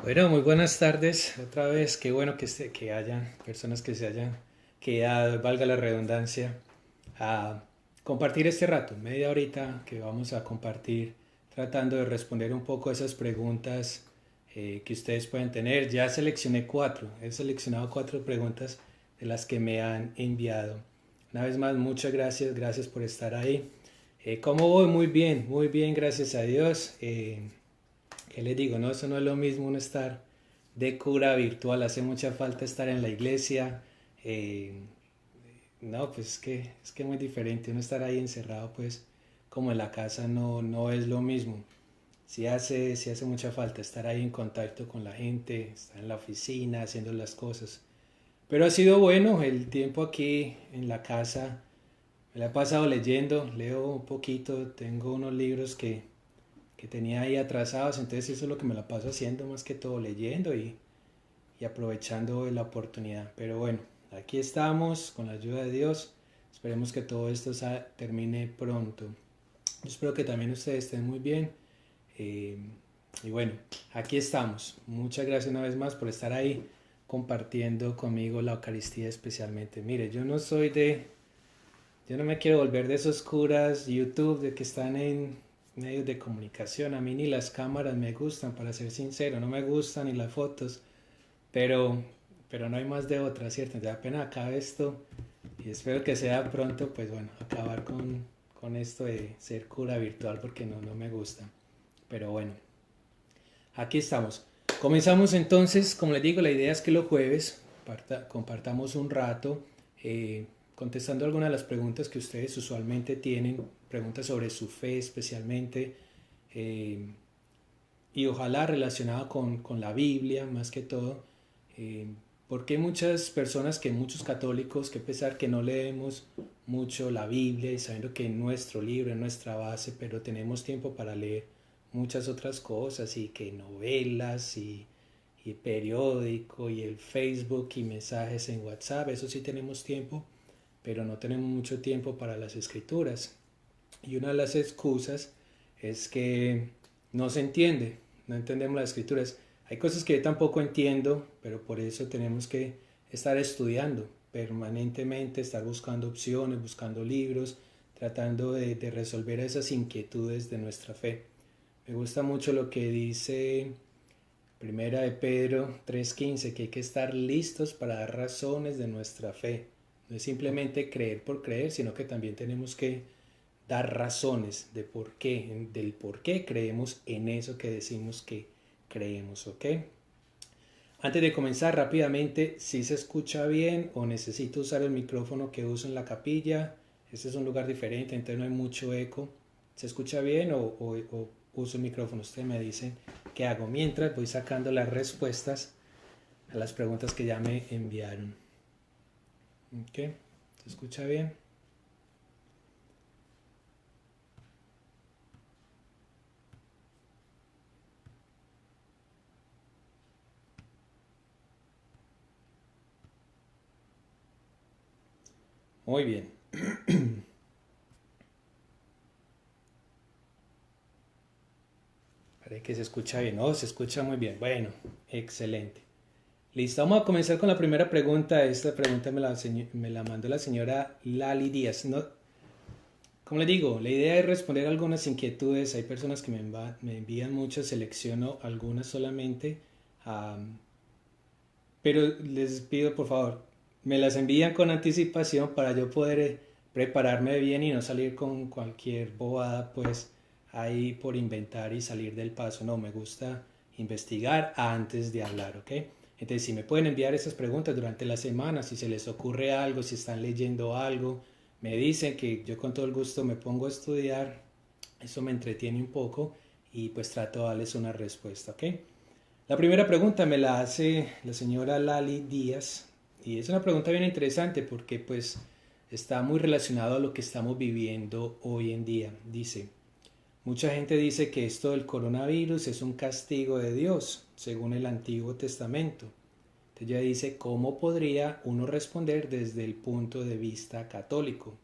Bueno, muy buenas tardes otra vez. Qué bueno que hayan personas que se hayan quedado, valga la redundancia, a compartir este rato, media horita que vamos a compartir tratando de responder un poco a esas preguntas que ustedes pueden tener. Ya seleccioné cuatro, he seleccionado cuatro preguntas de las que me han enviado. Una vez más, muchas gracias, gracias por estar ahí. ¿Cómo voy? Muy bien, gracias a Dios. ¿Qué les digo? No, eso no es lo mismo uno estar de cura virtual, hace mucha falta estar en la iglesia. eh, no, pues es que es muy diferente, uno estar ahí encerrado, pues como en la casa no es lo mismo. Sí hace mucha falta estar ahí en contacto con la gente, estar en la oficina, haciendo las cosas. Pero ha sido bueno el tiempo aquí en la casa, me la he pasado leyendo, leo un poquito, tengo unos libros que tenía ahí atrasados, entonces eso es lo que me la paso haciendo más que todo, leyendo y aprovechando la oportunidad. Pero bueno, aquí estamos con la ayuda de Dios, esperemos que todo esto termine pronto. Yo espero que también ustedes estén muy bien. eh, y bueno, aquí estamos. Muchas gracias una vez más por estar ahí compartiendo conmigo la Eucaristía especialmente. Mire, yo no me quiero volver de esos curas YouTube de que están en medios de comunicación. A mí ni las cámaras me gustan, para ser sincero, no me gustan ni las fotos, pero, pero no hay más de otra, ¿cierto? Ya apenas acabe esto y espero que sea pronto, pues bueno, acabar con esto de ser cura virtual porque no me gusta. Pero bueno, aquí estamos. Comenzamos entonces, como les digo, la idea es que los jueves compartamos un rato contestando algunas de las preguntas que ustedes usualmente tienen, preguntas sobre su fe especialmente, eh, y ojalá relacionado con la Biblia más que todo, eh, porque hay muchas personas, que muchos católicos, que a pesar que no leemos mucho la Biblia y sabiendo que es nuestro libro, es nuestra base, pero tenemos tiempo para leer muchas otras cosas y que novelas y periódico y el Facebook y mensajes en WhatsApp, eso sí tenemos tiempo, pero no tenemos mucho tiempo para las escrituras. Y una de las excusas es que no se entiende, no entendemos las escrituras. Hay cosas que yo tampoco entiendo, pero por eso tenemos que estar estudiando permanentemente, estar buscando opciones, buscando libros, tratando de resolver esas inquietudes de nuestra fe. Me gusta mucho lo que dice Primera de Pedro 3:15, que hay que estar listos para dar razones de nuestra fe. No es simplemente creer por creer, sino que también tenemos que dar razones de por qué, del por qué creemos en eso que decimos que creemos, ¿ok? Antes de comenzar rápidamente, si se escucha bien o necesito usar el micrófono que uso en la capilla, este es un lugar diferente, entonces no hay mucho eco. ¿Se escucha bien o uso el micrófono? Ustedes me dicen qué hago mientras voy sacando las respuestas a las preguntas que ya me enviaron. ¿Ok? ¿Se escucha bien? Muy bien. Parece que se escucha bien. No, se escucha muy bien. Bueno, excelente. Listo, vamos a comenzar con la primera pregunta. Esta pregunta me la mandó la señora Lali Díaz. No, como le digo, la idea es responder algunas inquietudes. Hay personas que me envían muchas, selecciono algunas solamente. am, pero les pido por favor, me las envían con anticipación para yo poder prepararme bien y no salir con cualquier bobada, pues ahí por inventar y salir del paso. No, me gusta investigar antes de hablar, ¿ok? Entonces, si me pueden enviar esas preguntas durante la semana, si se les ocurre algo, si están leyendo algo, me dicen, que yo con todo el gusto me pongo a estudiar, eso me entretiene un poco y pues trato de darles una respuesta, ¿ok? La primera pregunta me la hace la señora Lali Díaz y es una pregunta bien interesante porque pues está muy relacionado a lo que estamos viviendo hoy en día. Dice, mucha gente dice que esto del coronavirus es un castigo de Dios, según el Antiguo Testamento. Entonces ella dice, ¿cómo podría uno responder desde el punto de vista católico?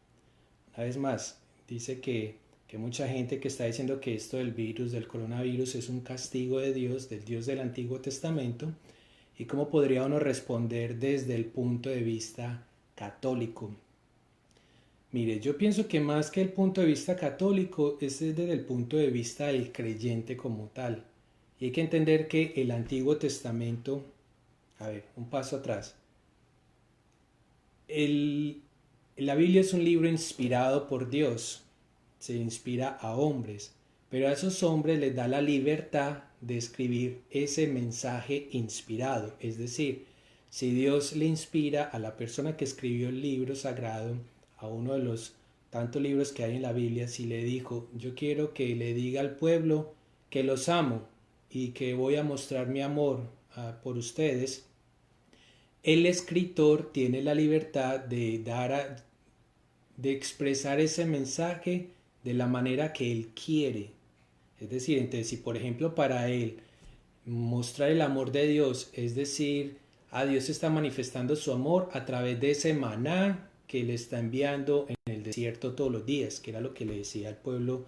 Una vez más, dice que que mucha gente que está diciendo que esto del virus, del coronavirus, es un castigo de Dios, del Dios del Antiguo Testamento, y cómo podría uno responder desde el punto de vista católico. Mire, yo pienso que más que el punto de vista católico es desde el punto de vista del creyente como tal. Y hay que entender que el Antiguo Testamento, a ver, un paso atrás, la Biblia es un libro inspirado por Dios, se inspira a hombres, pero a esos hombres les da la libertad de escribir ese mensaje inspirado. Es decir, si Dios le inspira a la persona que escribió el libro sagrado, a uno de los tantos libros que hay en la Biblia, si le dijo, yo quiero que le diga al pueblo que los amo y que voy a mostrar mi amor por ustedes, el escritor tiene la libertad de expresar ese mensaje de la manera que él quiere. Es decir, entonces si por ejemplo para él mostrar el amor de Dios, es decir, a Dios está manifestando su amor a través de ese maná que le está enviando en el desierto todos los días, que era lo que le decía al pueblo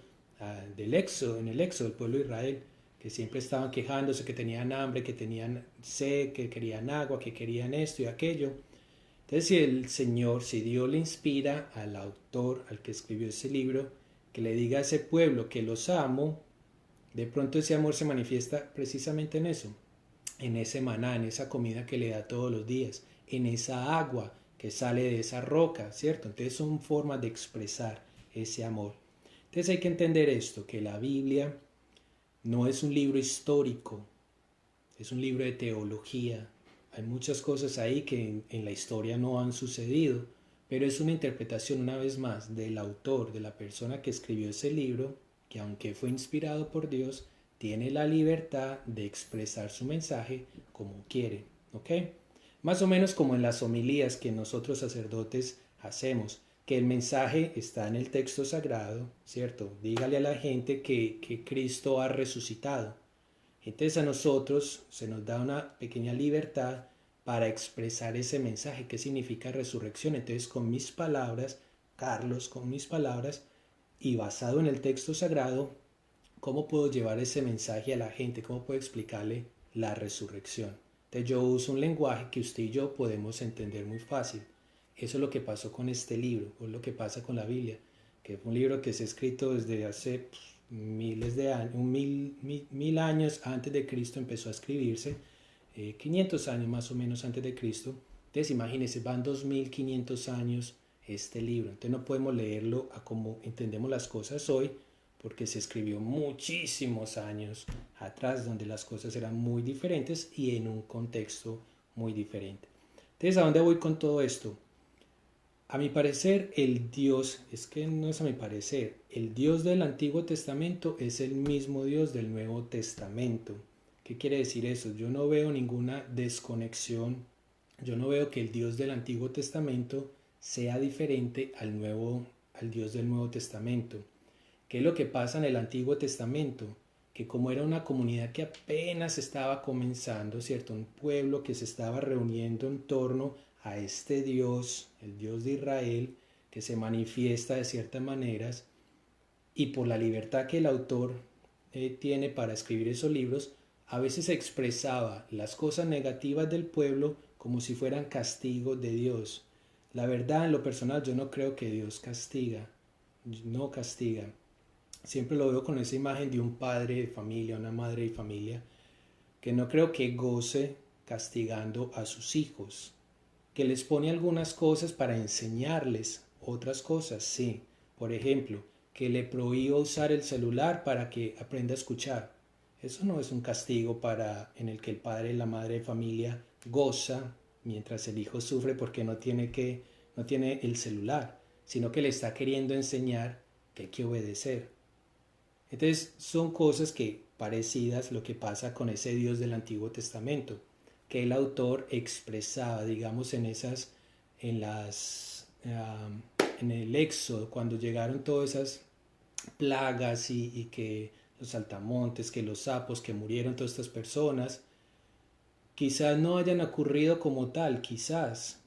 del Éxodo, en el Éxodo, el pueblo de Israel, que siempre estaban quejándose, que tenían hambre, que tenían sed, que querían agua, que querían esto y aquello. Entonces, si el Señor, si Dios le inspira al autor, al que escribió ese libro, que le diga a ese pueblo que los amo, de pronto ese amor se manifiesta precisamente en eso, en ese maná, en esa comida que le da todos los días, en esa agua que sale de esa roca, ¿cierto? Entonces son formas de expresar ese amor. Entonces hay que entender esto, que la Biblia no es un libro histórico, es un libro de teología. Hay muchas cosas ahí que en la historia no han sucedido, pero es una interpretación una vez más del autor, de la persona que escribió ese libro, que aunque fue inspirado por Dios, tiene la libertad de expresar su mensaje como quiere, ¿ok? Más o menos como en las homilías que nosotros sacerdotes hacemos, que el mensaje está en el texto sagrado, ¿cierto? Dígale a la gente que Cristo ha resucitado. Entonces a nosotros se nos da una pequeña libertad para expresar ese mensaje. ¿Qué significa resurrección? Entonces con mis palabras, Carlos, con mis palabras, y basado en el texto sagrado, ¿cómo puedo llevar ese mensaje a la gente? ¿Cómo puedo explicarle la resurrección? Entonces yo uso un lenguaje que usted y yo podemos entender muy fácil. Eso es lo que pasó con este libro, o lo que pasa con la Biblia, que fue un libro que se ha escrito desde hace miles de años, mil años antes de Cristo empezó a escribirse, 500 años más o menos antes de Cristo. Entonces imagínense, van 2500 años este libro. Entonces no podemos leerlo a como entendemos las cosas hoy, porque se escribió muchísimos años atrás, donde las cosas eran muy diferentes y en un contexto muy diferente. Entonces, ¿a dónde voy con todo esto? A mi parecer, el Dios, es que no es a mi parecer, el Dios del Antiguo Testamento es el mismo Dios del Nuevo Testamento. ¿Qué quiere decir eso? Yo no veo ninguna desconexión, yo no veo que el Dios del Antiguo Testamento sea diferente al Dios del Nuevo Testamento. ¿Qué es lo que pasa en el Antiguo Testamento? Que como era una comunidad que apenas estaba comenzando, ¿cierto? Un pueblo que se estaba reuniendo en torno a este Dios, el Dios de Israel, que se manifiesta de ciertas maneras, y por la libertad que el autor tiene para escribir esos libros, a veces expresaba las cosas negativas del pueblo como si fueran castigos de Dios. La verdad, en lo personal, yo no creo que Dios castiga, no castiga. Siempre lo veo con esa imagen de un padre de familia, una madre de familia, que no creo que goce castigando a sus hijos, que les pone algunas cosas para enseñarles otras cosas, sí. Por ejemplo, que le prohíba usar el celular para que aprenda a escuchar. Eso no es un castigo en el que el padre y la madre de familia goza mientras el hijo sufre porque no tiene el celular, sino que le está queriendo enseñar que hay que obedecer. Entonces son cosas que parecidas lo que pasa con ese Dios del Antiguo Testamento, que el autor expresaba, digamos, en el Éxodo, cuando llegaron todas esas plagas y que los saltamontes, que los sapos, que murieron todas estas personas, quizás no hayan ocurrido como tal, quizás,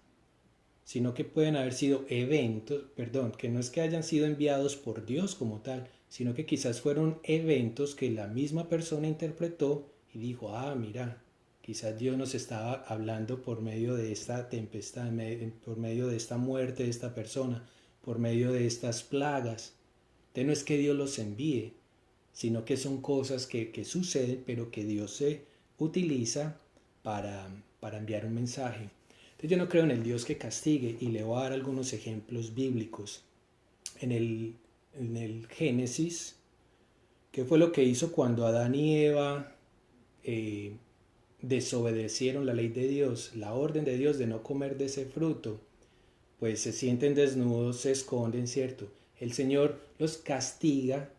sino que pueden haber sido eventos, perdón, que no es que hayan sido enviados por Dios como tal, sino que quizás fueron eventos que la misma persona interpretó y dijo, ah, mira, quizás Dios nos estaba hablando por medio de esta tempestad, por medio de esta muerte de esta persona, por medio de estas plagas. Entonces no es que Dios los envíe, sino que son cosas que suceden, pero que Dios se utiliza para enviar un mensaje. Entonces yo no creo en el Dios que castigue, y le voy a dar algunos ejemplos bíblicos. En el Génesis, ¿qué fue lo que hizo cuando Adán y Eva eh, desobedecieron la ley de Dios, la orden de Dios de no comer de ese fruto? Pues se sienten desnudos, se esconden, ¿cierto? El Señor los castiga.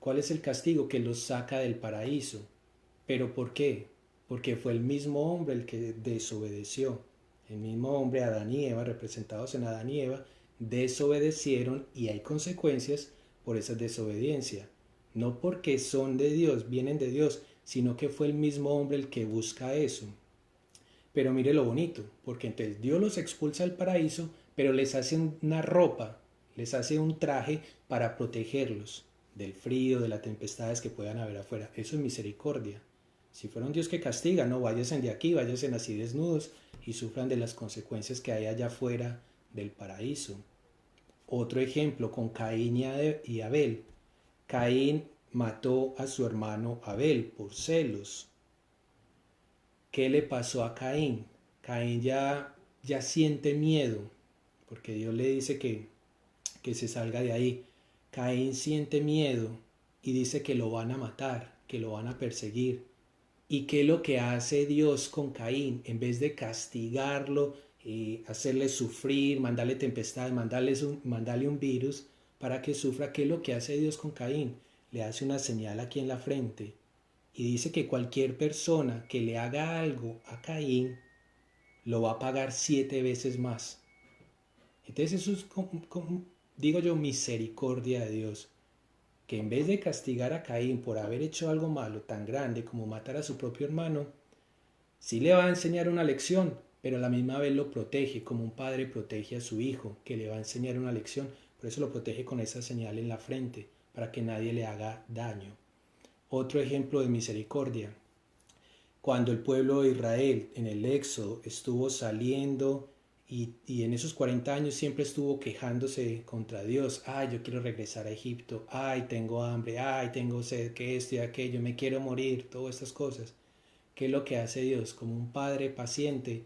¿Cuál es el castigo? Que los saca del paraíso. ¿Pero por qué? Porque fue el mismo hombre el que desobedeció. El mismo hombre, Adán y Eva, representados en Adán y Eva, desobedecieron, y hay consecuencias por esa desobediencia. No porque son de Dios, vienen de Dios, sino que fue el mismo hombre el que busca eso. Pero mire lo bonito, porque entonces Dios los expulsa del paraíso, pero les hace una ropa, les hace un traje para protegerlos del frío, de las tempestades que puedan haber afuera. Eso es misericordia. Si fuera un Dios que castiga, no, váyanse de aquí, váyanse así desnudos y sufran de las consecuencias que hay allá afuera del paraíso. Otro ejemplo con Caín y Abel. Caín mató a su hermano Abel por celos. ¿Qué le pasó a Caín? Caín ya siente miedo, porque Dios le dice que se salga de ahí. Caín siente miedo y dice que lo van a matar, que lo van a perseguir. ¿Y qué es lo que hace Dios con Caín? En vez de castigarlo, hacerle sufrir, mandarle tempestades, mandarle un virus para que sufra, ¿qué es lo que hace Dios con Caín? Le hace una señal aquí en la frente y dice que cualquier persona que le haga algo a Caín lo va a pagar 7 veces más. Entonces eso es, digo yo, misericordia de Dios, que en vez de castigar a Caín por haber hecho algo malo tan grande como matar a su propio hermano, sí le va a enseñar una lección, pero a la misma vez lo protege, como un padre protege a su hijo, que le va a enseñar una lección. Por eso lo protege con esa señal en la frente, para que nadie le haga daño. Otro ejemplo de misericordia. Cuando el pueblo de Israel en el Éxodo estuvo saliendo y en esos 40 años siempre estuvo quejándose contra Dios. Ay, yo quiero regresar a Egipto. Ay, tengo hambre. Ay, tengo sed, que esto y aquello. Me quiero morir. Todas estas cosas. ¿Qué es lo que hace Dios? Como un padre paciente,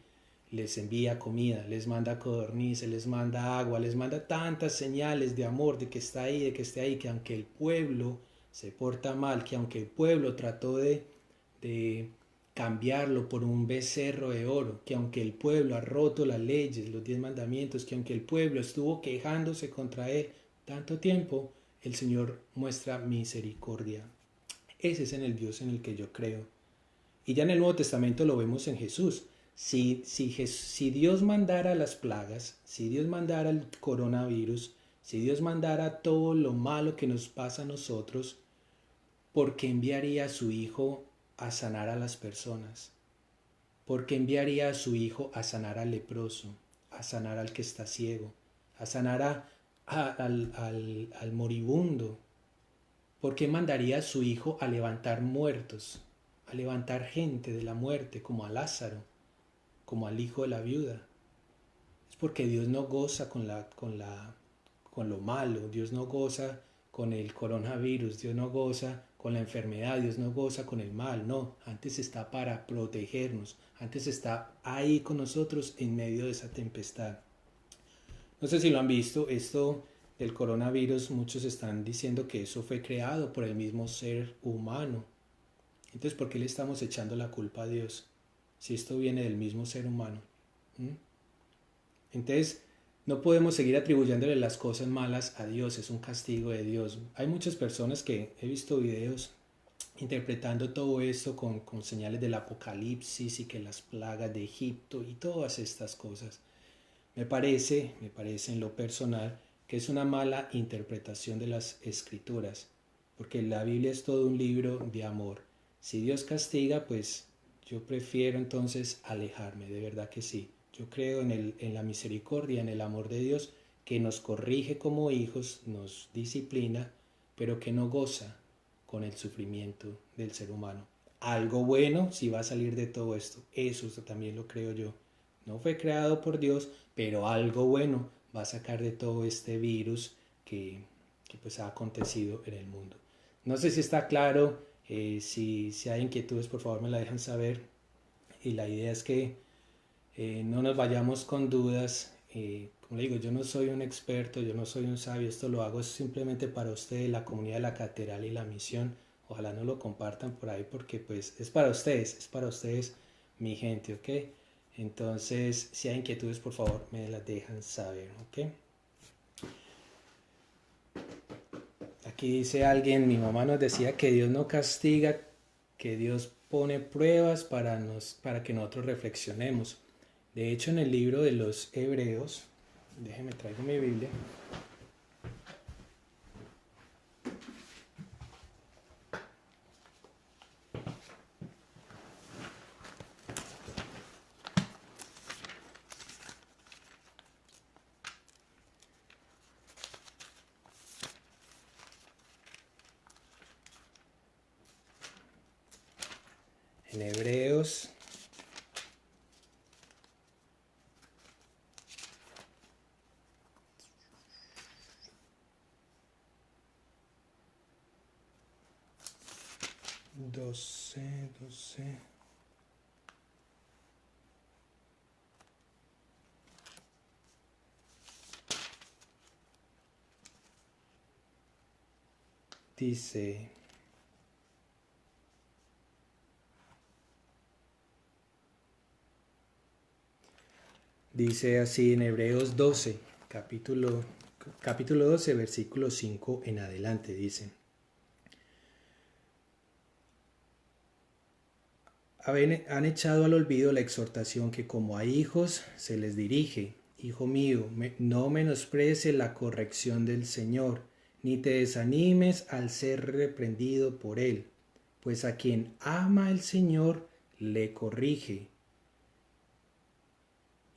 les envía comida, les manda codornices, les manda agua, les manda tantas señales de amor, de que está ahí, de que esté ahí, que aunque el pueblo se porta mal, que aunque el pueblo trató de cambiarlo por un becerro de oro, que aunque el pueblo ha roto las leyes, los 10 mandamientos, que aunque el pueblo estuvo quejándose contra él tanto tiempo, el Señor muestra misericordia. Ese es en el Dios en el que yo creo. Y ya en el Nuevo Testamento lo vemos en Jesús. Si Dios mandara las plagas, si Dios mandara el coronavirus, si Dios mandara todo lo malo que nos pasa a nosotros, ¿por qué enviaría a su Hijo a sanar a las personas? ¿Por qué enviaría a su Hijo a sanar al leproso, a sanar al que está ciego, a sanar al moribundo? ¿Por qué mandaría a su Hijo a levantar muertos, a levantar gente de la muerte, como a Lázaro, como al hijo de la viuda? Es porque Dios no goza con lo malo, Dios no goza con el coronavirus, Dios no goza con la enfermedad, Dios no goza con el mal, no, antes está para protegernos, antes está ahí con nosotros en medio de esa tempestad. No sé si lo han visto, esto del coronavirus, muchos están diciendo que eso fue creado por el mismo ser humano. Entonces, ¿por qué le estamos echando la culpa a Dios si esto viene del mismo ser humano? ¿Mm? Entonces, no podemos seguir atribuyéndole las cosas malas a Dios, es un castigo de Dios. Hay muchas personas que he visto videos interpretando todo esto con señales del apocalipsis y que las plagas de Egipto y todas estas cosas. Me parece en lo personal que es una mala interpretación de las escrituras, porque la Biblia es todo un libro de amor. Si Dios castiga, pues yo prefiero entonces alejarme, de verdad que sí. Yo creo en la misericordia, en el amor de Dios, que nos corrige como hijos, nos disciplina, pero que no goza con el sufrimiento del ser humano. Algo bueno sí va a salir de todo esto, eso también lo creo yo. No fue creado por Dios, pero algo bueno va a sacar de todo este virus que pues ha acontecido en el mundo. No sé si está claro, si hay inquietudes por favor me la dejan saber, y la idea es que no nos vayamos con dudas. Como le digo, yo no soy un experto, yo no soy un sabio, esto lo hago simplemente para ustedes, la comunidad de la catedral y la misión. Ojalá no lo compartan por ahí porque pues es para ustedes mi gente, ¿ok? Entonces, si hay inquietudes, por favor, me las dejan saber, ¿ok? Aquí dice alguien, mi mamá nos decía que Dios no castiga, que Dios pone pruebas para que nosotros reflexionemos. De hecho, en el libro de los Hebreos, déjeme traigo mi Biblia. En Hebreos doce. Dice así en Hebreos 12, capítulo 12, versículo 5 en adelante, dice: han echado al olvido la exhortación que como a hijos se les dirige. Hijo mío, no menosprecies la corrección del Señor, ni te desanimes al ser reprendido por Él, pues a quien ama el Señor le corrige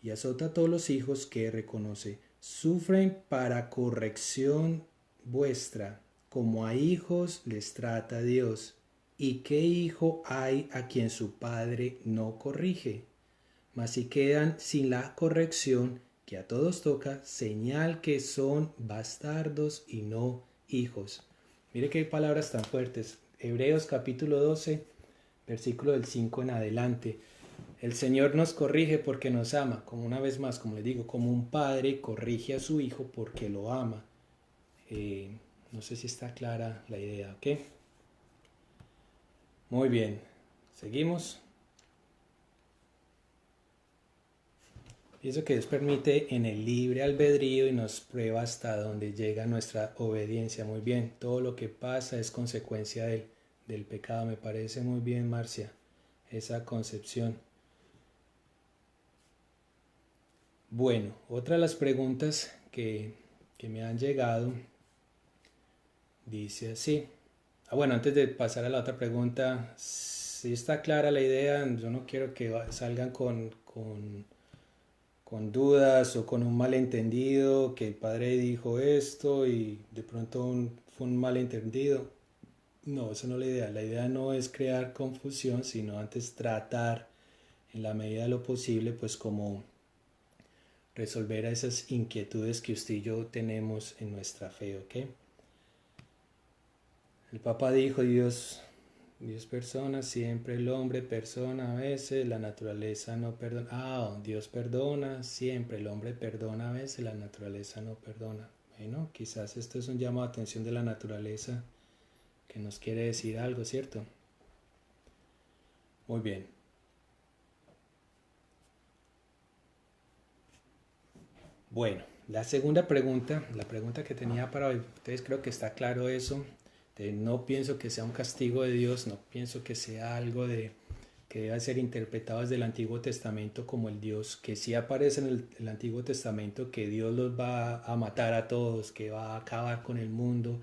y azota a todos los hijos que reconoce. Sufren para corrección vuestra, como a hijos les trata Dios. ¿Y qué hijo hay a quien su padre no corrige? Mas si quedan sin la corrección que a todos toca, señal que son bastardos y no hijos. Mire qué palabras tan fuertes. Hebreos capítulo 12, versículo del 5 en adelante. El Señor nos corrige porque nos ama, como una vez más, como les digo, como un padre corrige a su hijo porque lo ama. No sé si está clara la idea, ¿ok? Muy bien, seguimos. Pienso que Dios permite en el libre albedrío y nos prueba hasta donde llega nuestra obediencia. Muy bien, todo lo que pasa es consecuencia del pecado. Me parece muy bien, Marcia, esa concepción. Bueno, otra de las preguntas que me han llegado dice así. Bueno, antes de pasar a la otra pregunta, si está clara la idea, yo no quiero que salgan con dudas o con un malentendido, que el padre dijo esto y de pronto fue un malentendido. No, eso no es la idea. La idea no es crear confusión, sino antes tratar en la medida de lo posible, pues como resolver esas inquietudes que usted y yo tenemos en nuestra fe, ¿ok? El Papa dijo, Dios persona, siempre el hombre persona a veces, la naturaleza no perdona. Dios perdona, siempre el hombre perdona a veces, la naturaleza no perdona. Bueno, quizás esto es un llamado de atención de la naturaleza que nos quiere decir algo, ¿cierto? Muy bien. Bueno, la segunda pregunta, la pregunta que tenía para hoy, ustedes creo que está claro eso. No pienso que sea un castigo de Dios, no pienso que sea algo que deba ser interpretado desde el Antiguo Testamento como el Dios que sí aparece en el Antiguo Testamento, que Dios los va a matar a todos, que va a acabar con el mundo,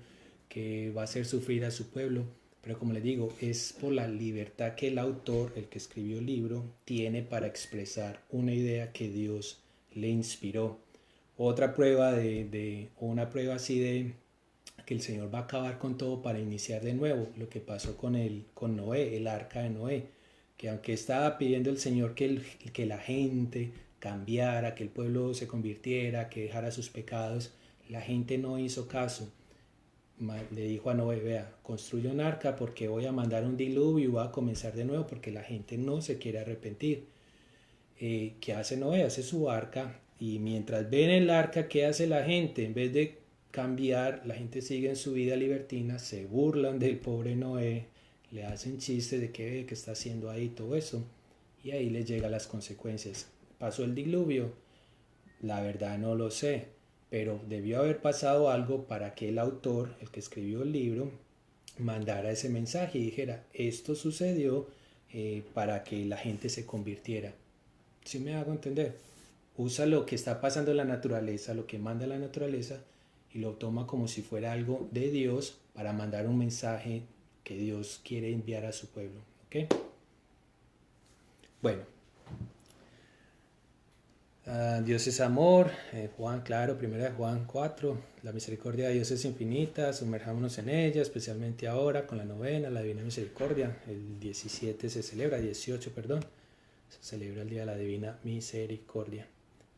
que va a hacer sufrir a su pueblo. Pero como les digo, es por la libertad que el autor, el que escribió el libro, tiene para expresar una idea que Dios le inspiró. Otra prueba una prueba así de que el Señor va a acabar con todo para iniciar de nuevo, lo que pasó con Noé, el arca de Noé, que aunque estaba pidiendo el Señor que la gente cambiara, que el pueblo se convirtiera, que dejara sus pecados, la gente no hizo caso. Le dijo a Noé, vea, construye un arca porque voy a mandar un diluvio y voy a comenzar de nuevo porque la gente no se quiere arrepentir. ¿Qué hace Noé? Hace su arca y mientras ven el arca, ¿qué hace la gente? En vez de cambiar, la gente sigue en su vida libertina, se burlan del pobre Noé, le hacen chistes de qué está haciendo ahí, todo eso, y ahí les llegan las consecuencias. ¿Pasó el diluvio? La verdad no lo sé, pero debió haber pasado algo para que el autor, el que escribió el libro, mandara ese mensaje y dijera, esto sucedió para que la gente se convirtiera. ¿Sí me hago entender? Usa lo que está pasando en la naturaleza, lo que manda la naturaleza, y lo toma como si fuera algo de Dios para mandar un mensaje que Dios quiere enviar a su pueblo. ¿Ok? Bueno, Dios es amor, Juan, claro, primera de Juan 4, la misericordia de Dios es infinita, sumerjámonos en ella, especialmente ahora con la novena, la Divina Misericordia, el 17 se celebra, 18, perdón, se celebra el Día de la Divina Misericordia,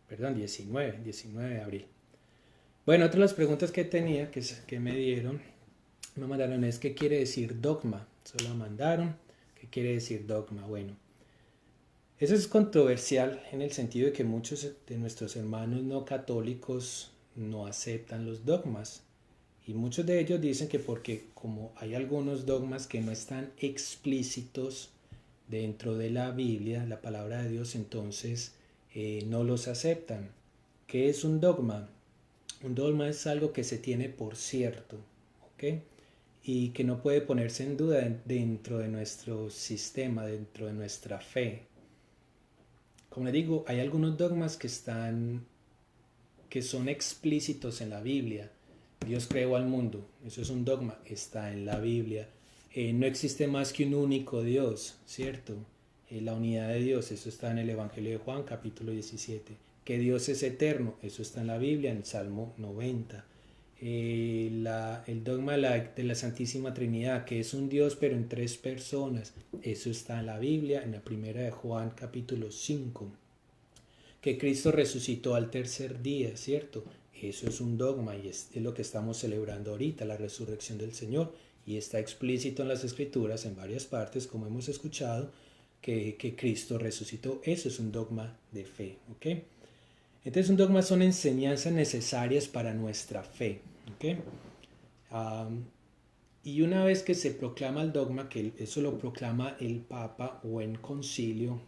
perdón, 19 de abril. Bueno, otra de las preguntas que tenía, que me mandaron es ¿qué quiere decir dogma? Solo mandaron, ¿qué quiere decir dogma? Bueno, eso es controversial en el sentido de que muchos de nuestros hermanos no católicos no aceptan los dogmas. Y muchos de ellos dicen que porque como hay algunos dogmas que no están explícitos dentro de la Biblia, la palabra de Dios, entonces no los aceptan. ¿Qué es un dogma? Un dogma es algo que se tiene por cierto, ¿ok? Y que no puede ponerse en duda dentro de nuestro sistema, dentro de nuestra fe. Como les digo, hay algunos dogmas que son explícitos en la Biblia. Dios creó al mundo, eso es un dogma, está en la Biblia. No existe más que un único Dios, ¿cierto? La unidad de Dios, eso está en el Evangelio de Juan, capítulo 17. Que Dios es eterno, eso está en la Biblia, en el Salmo 90. El dogma de la Santísima Trinidad, que es un Dios pero en tres personas, eso está en la Biblia, en la primera de Juan, capítulo 5. Que Cristo resucitó al tercer día, ¿cierto? Eso es un dogma y es lo que estamos celebrando ahorita, la resurrección del Señor, y está explícito en las Escrituras, en varias partes, como hemos escuchado, que Cristo resucitó. Eso es un dogma de fe, ¿ok? Entonces un dogma son enseñanzas necesarias para nuestra fe, ¿ok? Y una vez que se proclama el dogma, que eso lo proclama el Papa o en concilio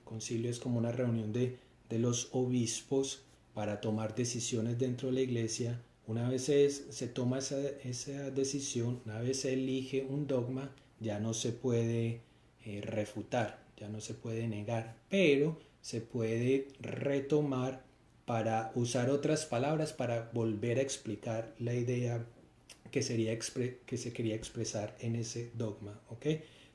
es como una reunión de los obispos para tomar decisiones dentro de la iglesia. Una vez se toma esa decisión, una vez se elige un dogma, ya no se puede refutar, ya no se puede negar, pero se puede retomar para usar otras palabras para volver a explicar la idea que se quería expresar en ese dogma, ¿ok?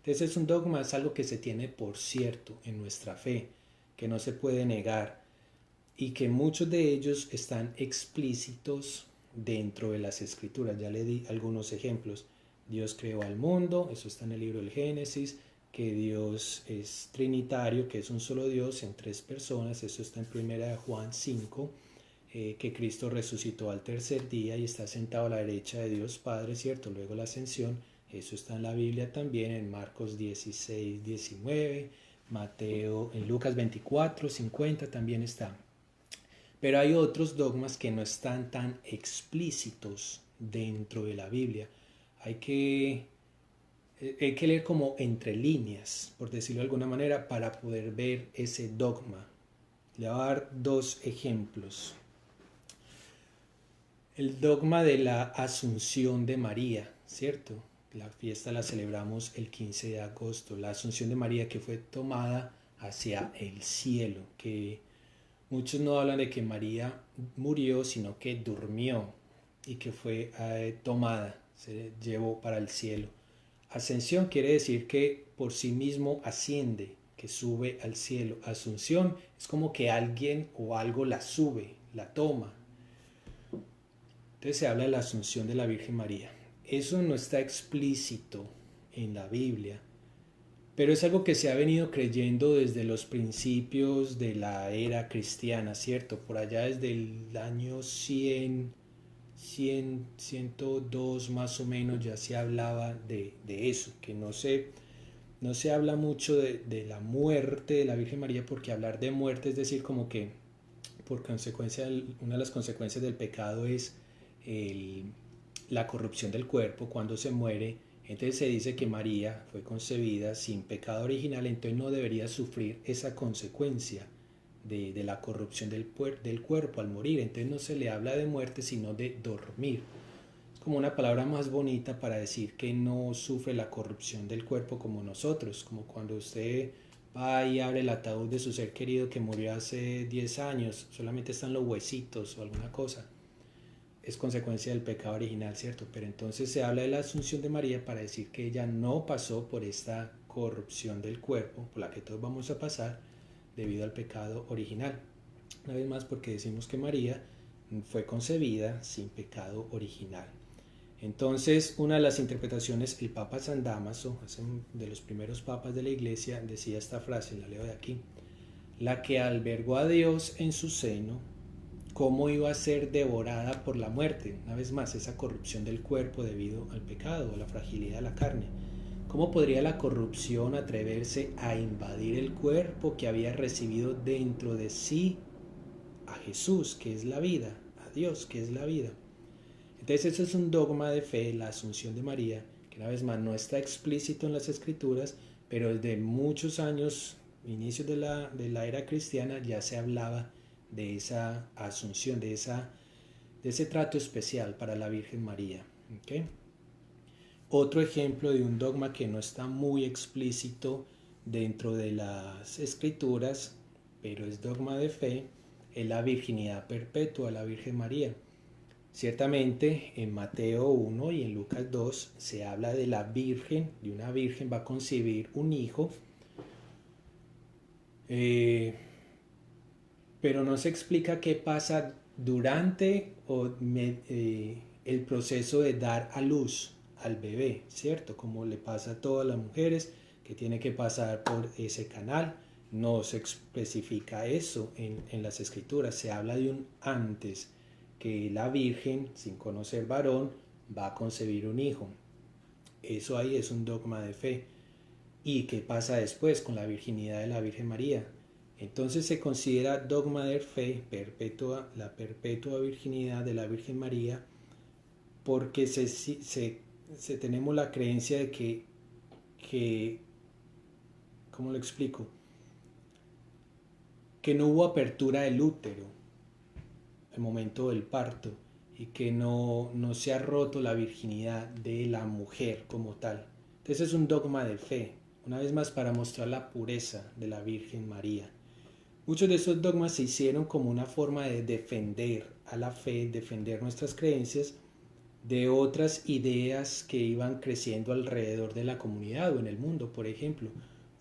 Entonces un dogma es algo que se tiene por cierto en nuestra fe, que no se puede negar y que muchos de ellos están explícitos dentro de las Escrituras. Ya le di algunos ejemplos. Dios creó al mundo, eso está en el libro del Génesis, que Dios es trinitario, que es un solo Dios en tres personas, eso está en primera de Juan 5, que Cristo resucitó al tercer día y está sentado a la derecha de Dios Padre, ¿cierto? Luego la ascensión, eso está en la Biblia también, en Marcos 16, 19, Mateo, en Lucas 24, 50 también está. Pero hay otros dogmas que no están tan explícitos dentro de la Biblia. Hay que leer como entre líneas, por decirlo de alguna manera, para poder ver ese dogma. Le voy a dar dos ejemplos. El dogma de la Asunción de María, ¿cierto? La fiesta la celebramos el 15 de agosto. La Asunción de María que fue tomada hacia el cielo, que muchos no hablan de que María murió, sino que durmió y que fue tomada, se llevó para el cielo. Ascensión quiere decir que por sí mismo asciende, que sube al cielo. Asunción es como que alguien o algo la sube, la toma. Entonces se habla de la Asunción de la Virgen María. eso no está explícito en la Biblia, pero es algo que se ha venido creyendo desde los principios de la era cristiana, ¿cierto? Por allá desde el año 102 más o menos ya se hablaba de eso, que no se habla mucho de la muerte de la Virgen María, porque hablar de muerte es decir como que por consecuencia, una de las consecuencias del pecado es el, la corrupción del cuerpo cuando se muere. Entonces se dice que María fue concebida sin pecado original, entonces no debería sufrir esa consecuencia de la corrupción del cuerpo al morir. Entonces no se le habla de muerte, sino de dormir. Es como una palabra más bonita para decir que no sufre la corrupción del cuerpo como nosotros, como cuando usted va y abre el ataúd de su ser querido que murió hace 10 años, solamente están los huesitos o alguna cosa. Es consecuencia del pecado original, ¿cierto? Pero entonces se habla de la asunción de María para decir que ella no pasó por esta corrupción del cuerpo, por la que todos vamos a pasar debido al pecado original. Una vez más porque decimos que María fue concebida sin pecado original. Entonces, una de las interpretaciones, el Papa San Dámaso, de los primeros papas de la Iglesia, decía esta frase, la leo de aquí: la que albergó a Dios en su seno, ¿cómo iba a ser devorada por la muerte? Una vez más, esa corrupción del cuerpo debido al pecado, a la fragilidad de la carne. ¿Cómo podría la corrupción atreverse a invadir el cuerpo que había recibido dentro de sí a Jesús, que es la vida, a Dios, que es la vida? Entonces eso es un dogma de fe, la asunción de María, que una vez más no está explícito en las escrituras, pero desde muchos años, inicios de la era cristiana, ya se hablaba de esa asunción, de ese trato especial para la Virgen María. ¿Okay? Otro ejemplo de un dogma que no está muy explícito dentro de las escrituras, pero es dogma de fe, es la virginidad perpetua de la Virgen María. Ciertamente en Mateo 1 y en Lucas 2 se habla de la Virgen, de una Virgen va a concebir un hijo, pero no se explica qué pasa durante el proceso de dar a luz al bebé, ¿cierto? Como le pasa a todas las mujeres, que tiene que pasar por ese canal. No se especifica eso en las escrituras, se habla de un antes, que la Virgen, sin conocer varón, va a concebir un hijo. Eso ahí es un dogma de fe. ¿Y qué pasa después con la virginidad de la Virgen María? Entonces se considera dogma de fe perpetua, la perpetua virginidad de la Virgen María, porque tenemos la creencia de que, ¿cómo lo explico? Que no hubo apertura del útero al momento del parto y que no se ha roto la virginidad de la mujer como tal. Entonces es un dogma de fe, una vez más para mostrar la pureza de la Virgen María. Muchos de esos dogmas se hicieron como una forma de defender a la fe, defender nuestras creencias de otras ideas que iban creciendo alrededor de la comunidad o en el mundo. Por ejemplo,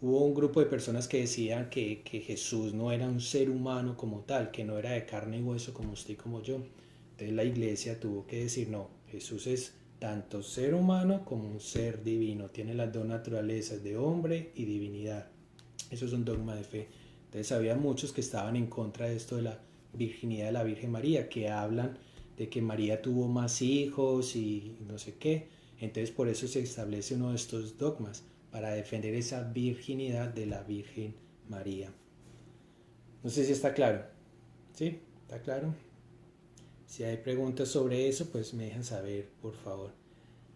hubo un grupo de personas que decían que Jesús no era un ser humano como tal, que no era de carne y hueso como usted y como yo. Entonces la iglesia tuvo que decir, no, Jesús es tanto ser humano como un ser divino, tiene las dos naturalezas de hombre y divinidad. Eso es un dogma de fe. Entonces había muchos que estaban en contra de esto de la virginidad de la Virgen María, que hablan de que María tuvo más hijos y no sé qué. Entonces por eso se establece uno de estos dogmas, para defender esa virginidad de la Virgen María. No sé si está claro. ¿Sí? ¿Está claro? Si hay preguntas sobre eso, pues me dejan saber, por favor.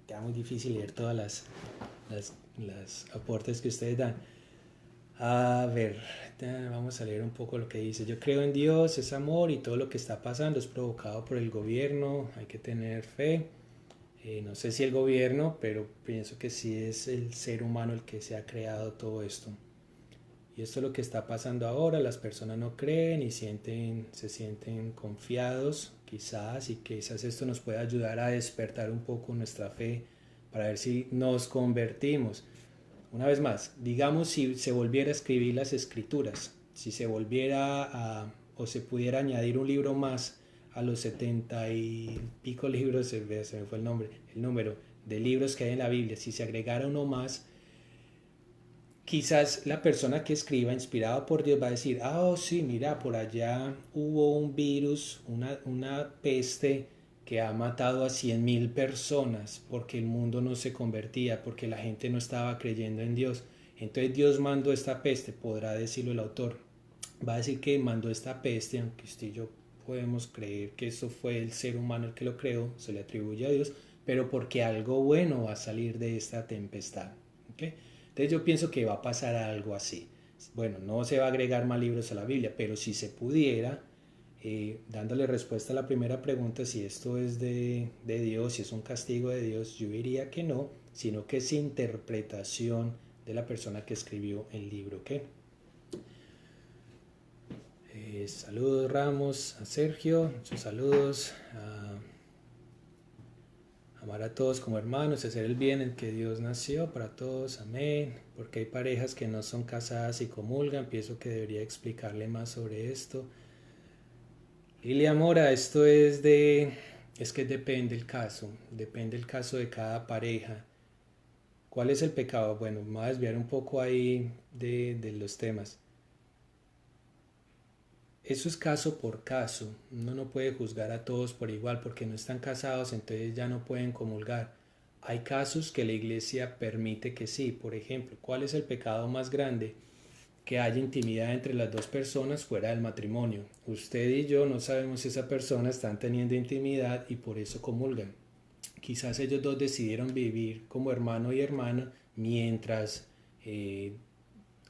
Queda muy difícil leer todas las aportes que ustedes dan. A ver, vamos a leer un poco lo que dice. Yo creo en Dios, es amor y todo lo que está pasando es provocado por el gobierno. Hay que tener fe. No sé si el gobierno, pero pienso que sí es el ser humano el que se ha creado todo esto. Y esto es lo que está pasando ahora. Las personas no creen y se sienten confiados, quizás, y quizás esto nos puede ayudar a despertar un poco nuestra fe para ver si nos convertimos. Una vez más, digamos si se volviera a escribir las escrituras, si se volviera o se pudiera añadir un libro más a los 70 y pico libros, se me fue el número, de libros que hay en la Biblia, si se agregara uno más, quizás la persona que escriba, inspirada por Dios, va a decir, ah, oh, sí, mira, por allá hubo un virus, una peste que ha matado a 100.000 personas porque el mundo no se convertía, porque la gente no estaba creyendo en Dios. Entonces Dios mandó esta peste, podrá decirlo el autor. Va a decir que mandó esta peste, aunque usted y yo podemos creer que eso fue el ser humano el que lo creó, se le atribuye a Dios, pero porque algo bueno va a salir de esta tempestad. ¿Okay? Entonces yo pienso que va a pasar algo así. Bueno, no se va a agregar más libros a la Biblia, pero si se pudiera, dándole respuesta a la primera pregunta, si esto es de Dios, si es un castigo de Dios, yo diría que no, sino que es interpretación de la persona que escribió el libro. ¿Okay? Saludos Ramos, a Sergio, muchos saludos. Amar a todos como hermanos, hacer el bien en que Dios nació para todos, amén. Porque hay parejas que no son casadas y comulgan, pienso que debería explicarle más sobre esto. Lilia Mora, esto es que depende el caso de cada pareja. ¿Cuál es el pecado? Bueno, me voy a desviar un poco ahí de los temas. Eso es caso por caso. Uno no puede juzgar a todos por igual porque no están casados, entonces ya no pueden comulgar. Hay casos que la iglesia permite que sí. Por ejemplo, ¿cuál es el pecado más grande? Que haya intimidad entre las dos personas fuera del matrimonio. Usted y yo no sabemos si esa persona están teniendo intimidad y por eso comulgan. Quizás ellos dos decidieron vivir como hermano y hermana mientras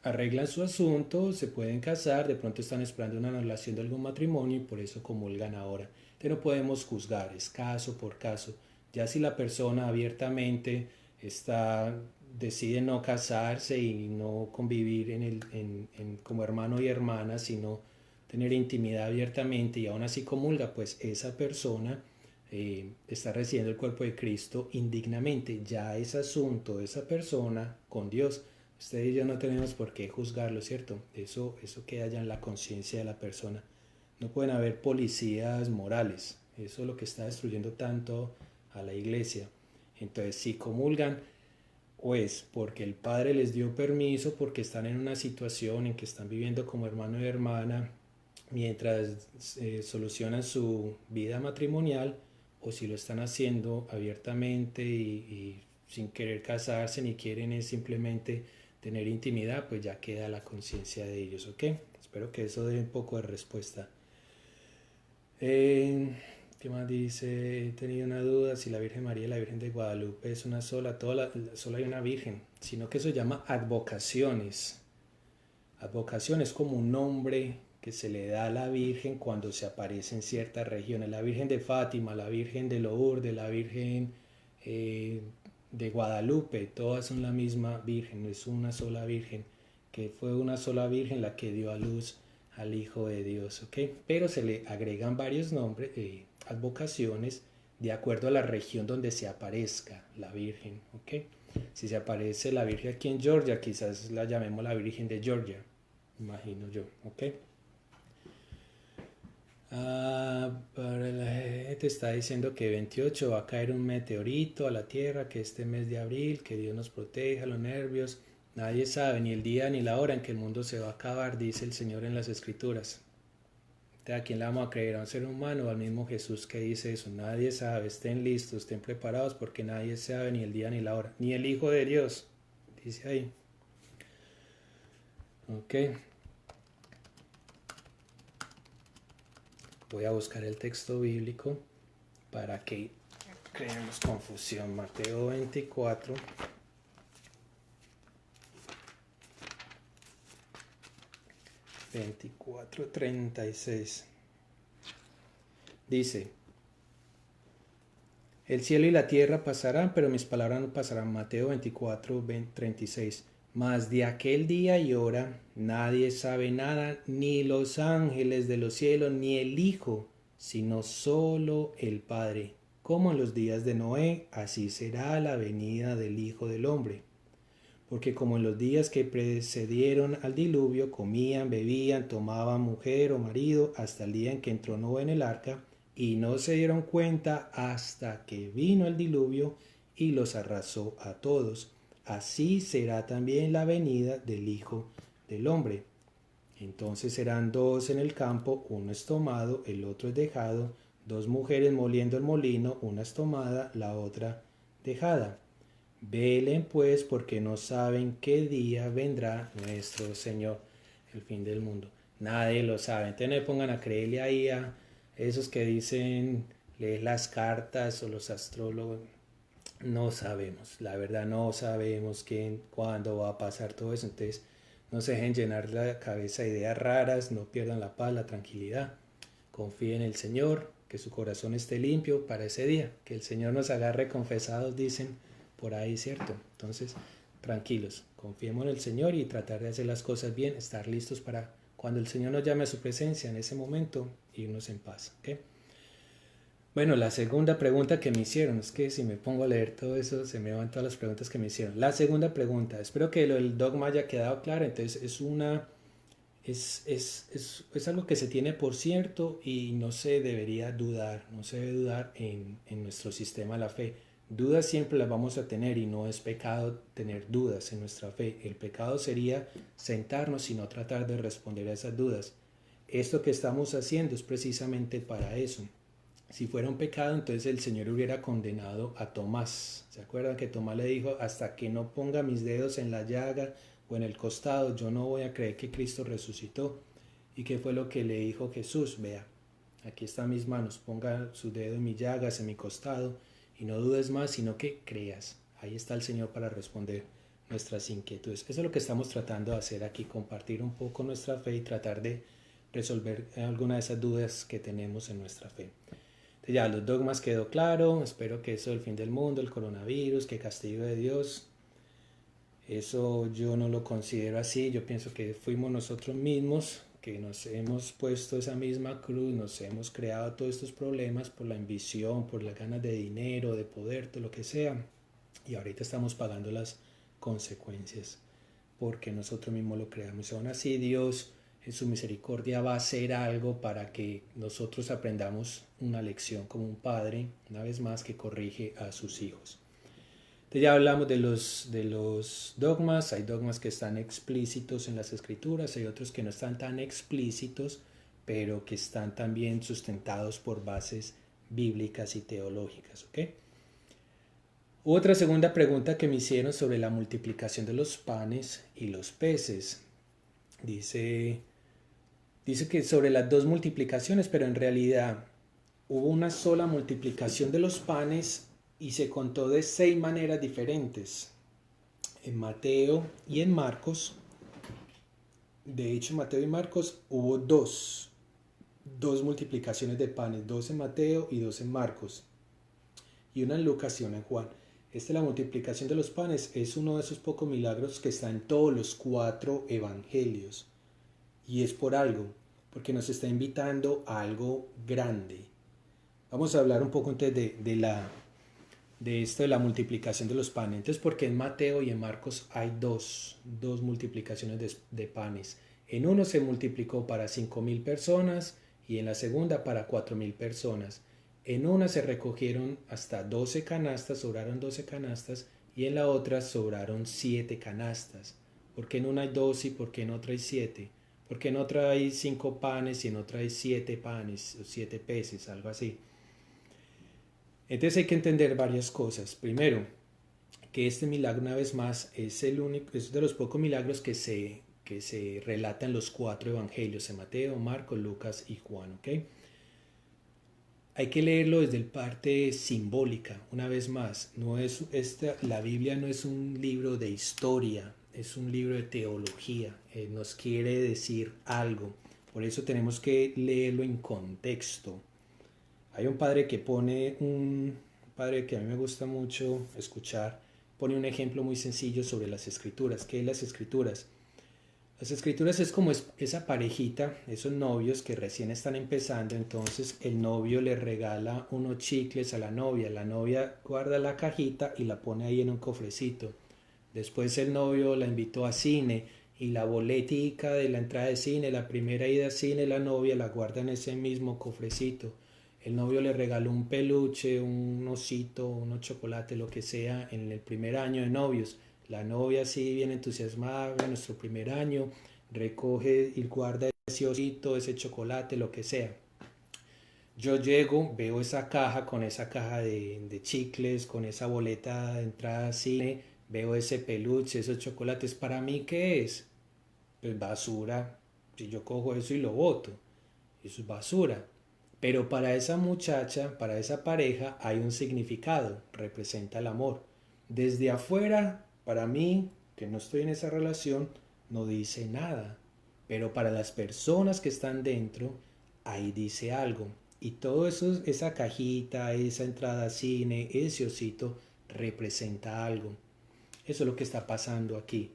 arreglan su asunto, se pueden casar, de pronto están esperando una anulación de algún matrimonio y por eso comulgan ahora. Pero no podemos juzgar, es caso por caso. Ya si la persona abiertamente decide no casarse y no convivir como hermano y hermana, sino tener intimidad abiertamente y aún así comulga, pues esa persona está recibiendo el cuerpo de Cristo indignamente. Ya es asunto de esa persona con Dios. Usted y yo no tenemos por qué juzgarlo, ¿cierto? Eso queda ya en la conciencia de la persona. No pueden haber policías morales. Eso es lo que está destruyendo tanto a la iglesia. Entonces, si comulgan, pues porque el Padre les dio permiso, porque están en una situación en que están viviendo como hermano y hermana, mientras solucionan su vida matrimonial, o si lo están haciendo abiertamente y sin querer casarse, ni quieren es simplemente tener intimidad, pues ya queda la conciencia de ellos, ¿ok? Espero que eso dé un poco de respuesta. ¿Qué más dice? He tenido una duda si la Virgen María y la Virgen de Guadalupe es una sola, solo hay una Virgen, sino que eso se llama advocaciones. Advocación es como un nombre que se le da a la Virgen cuando se aparece en ciertas regiones. La Virgen de Fátima, la Virgen de Lourdes, la Virgen de Guadalupe, todas son la misma Virgen, no es una sola Virgen, que fue una sola Virgen la que dio a luz al Hijo de Dios, ¿ok? Pero se le agregan varios nombres, advocaciones, de acuerdo a la región donde se aparezca la Virgen, ¿ok? Si se aparece la Virgen aquí en Georgia, quizás la llamemos la Virgen de Georgia, imagino yo, ¿ok? Para la gente está diciendo que 28 va a caer un meteorito a la Tierra, que este mes de abril, que Dios nos proteja, los nervios. Nadie sabe ni el día ni la hora en que el mundo se va a acabar, dice el Señor en las Escrituras. ¿A quién le vamos a creer? ¿A un ser humano o al mismo Jesús que dice eso? Nadie sabe, estén listos, estén preparados porque nadie sabe ni el día ni la hora, ni el Hijo de Dios, dice ahí. Ok. Voy a buscar el texto bíblico para que creemos confusión. Mateo 24. (24:36) dice: el cielo y la tierra pasarán, pero mis palabras no pasarán. Mateo 24:36. Mas de aquel día y hora nadie sabe nada, ni los ángeles de los cielos, ni el Hijo, sino solo el Padre. Como en los días de Noé, así será la venida del Hijo del Hombre. Porque como en los días que precedieron al diluvio, comían, bebían, tomaban mujer o marido, hasta el día en que entró Noé en el arca, y no se dieron cuenta hasta que vino el diluvio y los arrasó a todos. Así será también la venida del Hijo del Hombre. Entonces serán dos en el campo, uno es tomado, el otro es dejado, dos mujeres moliendo el molino, una es tomada, la otra dejada. Velen pues, porque no saben qué día vendrá nuestro Señor, el fin del mundo. Nadie lo sabe. Entonces no le pongan a creerle ahí a esos que dicen leer las cartas o los astrólogos. No sabemos, la verdad no sabemos quién, cuándo va a pasar todo eso. Entonces no se dejen llenar la cabeza de ideas raras, no pierdan la paz, la tranquilidad. Confíen en el Señor, que su corazón esté limpio para ese día, que el Señor nos agarre confesados, dicen por ahí, ¿cierto? Entonces, tranquilos, confiemos en el Señor y tratar de hacer las cosas bien, estar listos para cuando el Señor nos llame a su presencia en ese momento, irnos en paz, ¿ok? Bueno, la segunda pregunta que me hicieron, es que si me pongo a leer todo eso, se me van todas las preguntas que me hicieron. La segunda pregunta, espero que el dogma haya quedado claro, entonces es algo que se tiene por cierto y no se debería dudar, no se debe dudar en nuestro sistema de la fe. Dudas siempre las vamos a tener y no es pecado tener dudas en nuestra fe. El pecado sería sentarnos y no tratar de responder a esas dudas. Esto que estamos haciendo es precisamente para eso. Si fuera un pecado, entonces el Señor hubiera condenado a Tomás. ¿Se acuerdan que Tomás le dijo, hasta que no ponga mis dedos en la llaga o en el costado, yo no voy a creer que Cristo resucitó? ¿Y qué fue lo que le dijo Jesús? Vea, aquí están mis manos, ponga su dedo en mi llagas, en mi costado, y no dudes más, sino que creas. Ahí está el Señor para responder nuestras inquietudes. Eso es lo que estamos tratando de hacer aquí, compartir un poco nuestra fe y tratar de resolver alguna de esas dudas que tenemos en nuestra fe. Entonces ya los dogmas quedó claro, espero que eso del fin del mundo, el coronavirus, que castigo de Dios, eso yo no lo considero así, yo pienso que fuimos nosotros mismos que nos hemos puesto esa misma cruz, nos hemos creado todos estos problemas por la ambición, por las ganas de dinero, de poder, todo lo que sea, y ahorita estamos pagando las consecuencias porque nosotros mismos lo creamos. Y aún así Dios en su misericordia va a hacer algo para que nosotros aprendamos una lección como un padre, una vez más, que corrige a sus hijos. Entonces ya hablamos de los dogmas. Hay dogmas que están explícitos en las escrituras, hay otros que no están tan explícitos, pero que están también sustentados por bases bíblicas y teológicas, ¿ok? Otra segunda pregunta que me hicieron sobre la multiplicación de los panes y los peces. Dice que sobre las dos multiplicaciones, pero en realidad hubo una sola multiplicación de los panes y se contó de 6 maneras diferentes. En Mateo y en Marcos, de hecho en Mateo y Marcos hubo dos multiplicaciones de panes, 2 en Mateo y 2 en Marcos, y una en Lucas y una en Juan. La multiplicación de los panes es uno de esos pocos milagros que está en todos los 4 evangelios. Y es por algo, porque nos está invitando a algo grande. Vamos a hablar un poco entonces de esto de la multiplicación de los panes. Entonces, porque en Mateo y en Marcos hay dos multiplicaciones de panes. En uno se multiplicó para 5,000 personas y en la segunda para 4,000 personas. En una se recogieron hasta 12 canastas, sobraron 12 canastas, y en la otra sobraron 7 canastas. ¿Por qué en una hay 12 y por qué en otra hay 7? ¿Por qué en otra hay 5 panes y en otra hay 7 panes o 7 peces, algo así? Entonces hay que entender varias cosas. Primero, que este milagro, una vez más, es de los pocos milagros que se relatan en los 4 evangelios, en Mateo, Marcos, Lucas y Juan, ¿ok? Hay que leerlo desde la parte simbólica, una vez más. La Biblia no es un libro de historia, es un libro de teología. Nos quiere decir algo. Por eso tenemos que leerlo en contexto. Hay un padre un padre que a mí me gusta mucho escuchar, pone un ejemplo muy sencillo sobre las escrituras. ¿Qué es las escrituras? Las escrituras es como esa parejita, esos novios que recién están empezando, entonces el novio le regala unos chicles a la novia guarda la cajita y la pone ahí en un cofrecito. Después el novio la invitó a cine y la boletica de la entrada de cine, la primera ida a cine, la novia la guarda en ese mismo cofrecito. El novio le regaló un peluche, un osito, unos chocolates, lo que sea, en el primer año de novios. La novia así bien entusiasmada, en nuestro primer año, recoge y guarda ese osito, ese chocolate, lo que sea. Yo llego, veo esa caja con esa caja de chicles, con esa boleta de entrada al cine, veo ese peluche, esos chocolates. ¿Para mí qué es? Pues basura. Si yo cojo eso y lo boto, eso es basura. Pero para esa muchacha, para esa pareja, hay un significado, representa el amor. Desde afuera, para mí, que no estoy en esa relación, no dice nada. Pero para las personas que están dentro, ahí dice algo. Y todo eso, esa cajita, esa entrada a cine, ese osito, representa algo. Eso es lo que está pasando aquí.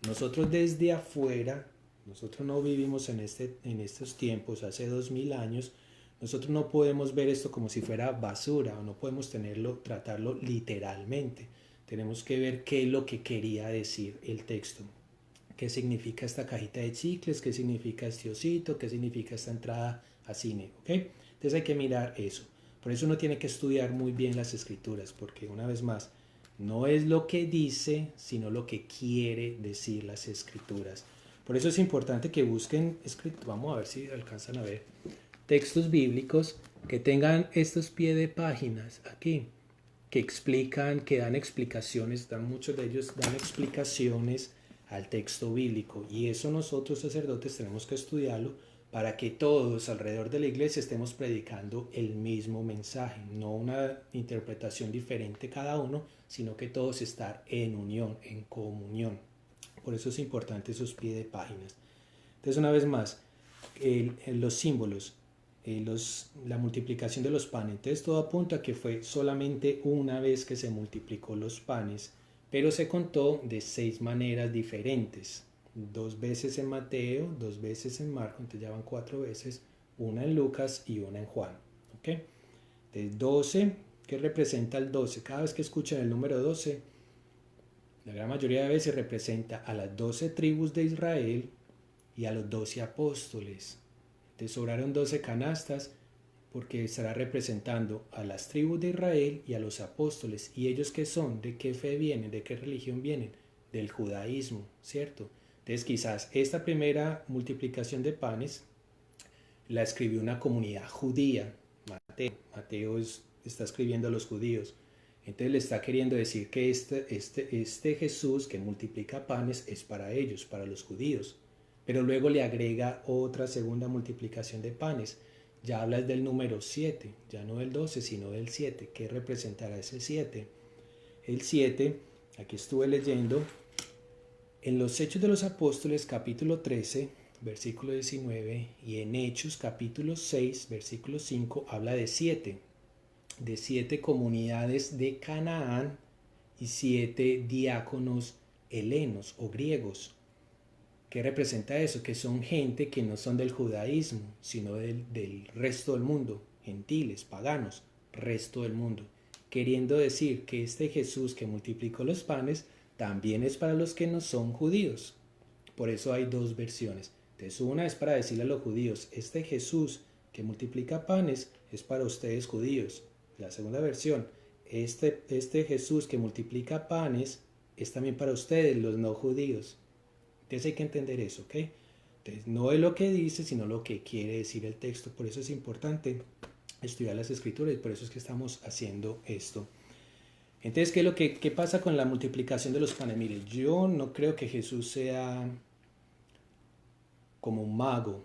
Nosotros desde afuera, nosotros no vivimos en estos tiempos, hace 2000 años, nosotros no podemos ver esto como si fuera basura o no podemos tratarlo literalmente. Tenemos que ver qué es lo que quería decir el texto. ¿Qué significa esta cajita de chicles? ¿Qué significa este osito? ¿Qué significa esta entrada a cine? ¿Ok? Entonces hay que mirar eso. Por eso uno tiene que estudiar muy bien las escrituras, porque una vez más, no es lo que dice, sino lo que quiere decir las escrituras. Por eso es importante que busquen, vamos a ver si alcanzan a ver, textos bíblicos que tengan estos pies de páginas aquí, que explican, que dan explicaciones, muchos de ellos dan explicaciones al texto bíblico. Y eso nosotros sacerdotes tenemos que estudiarlo para que todos alrededor de la iglesia estemos predicando el mismo mensaje, no una interpretación diferente cada uno, sino que todos estar en unión, en comunión. Por eso es importante esos pies de páginas. Entonces, una vez más, los símbolos, la multiplicación de los panes. Entonces, todo apunta a que fue solamente una vez que se multiplicó los panes, pero se contó de 6 maneras diferentes. 2 veces en Mateo, 2 veces en Marcos, entonces ya van 4 veces, una en Lucas y una en Juan. ¿Ok? Entonces, 12, ¿qué representa el 12? Cada vez que escuchan el número 12, la gran mayoría de veces representa a las 12 tribus de Israel y a los 12 apóstoles. Te sobraron 12 canastas porque estará representando a las tribus de Israel y a los apóstoles. ¿Y ellos qué son? ¿De qué fe vienen? ¿De qué religión vienen? Del judaísmo, ¿cierto? Entonces quizás esta primera multiplicación de panes la escribió una comunidad judía. Mateo está escribiendo a los judíos. Entonces le está queriendo decir que este Jesús que multiplica panes es para ellos, para los judíos. Pero luego le agrega otra segunda multiplicación de panes. Ya hablas del número 7, ya no del 12, sino del 7. ¿Qué representará ese 7? El 7, aquí estuve leyendo, en los Hechos de los Apóstoles capítulo 13, versículo 19, y en Hechos capítulo 6, versículo 5, habla de 7 comunidades de Canaán y 7 diáconos helenos o griegos. ¿Qué representa eso? Que son gente que no son del judaísmo, sino del resto del mundo, gentiles, paganos, resto del mundo. Queriendo decir que este Jesús que multiplicó los panes también es para los que no son judíos. Por eso hay 2 versiones. Entonces una es para decirle a los judíos, este Jesús que multiplica panes es para ustedes judíos. La segunda versión, este Jesús que multiplica panes es también para ustedes, los no judíos. Entonces hay que entender eso, ¿ok? Entonces no es lo que dice, sino lo que quiere decir el texto. Por eso es importante estudiar las escrituras y por eso es que estamos haciendo esto. Entonces, ¿qué pasa con la multiplicación de los panes? Mire, yo no creo que Jesús sea como un mago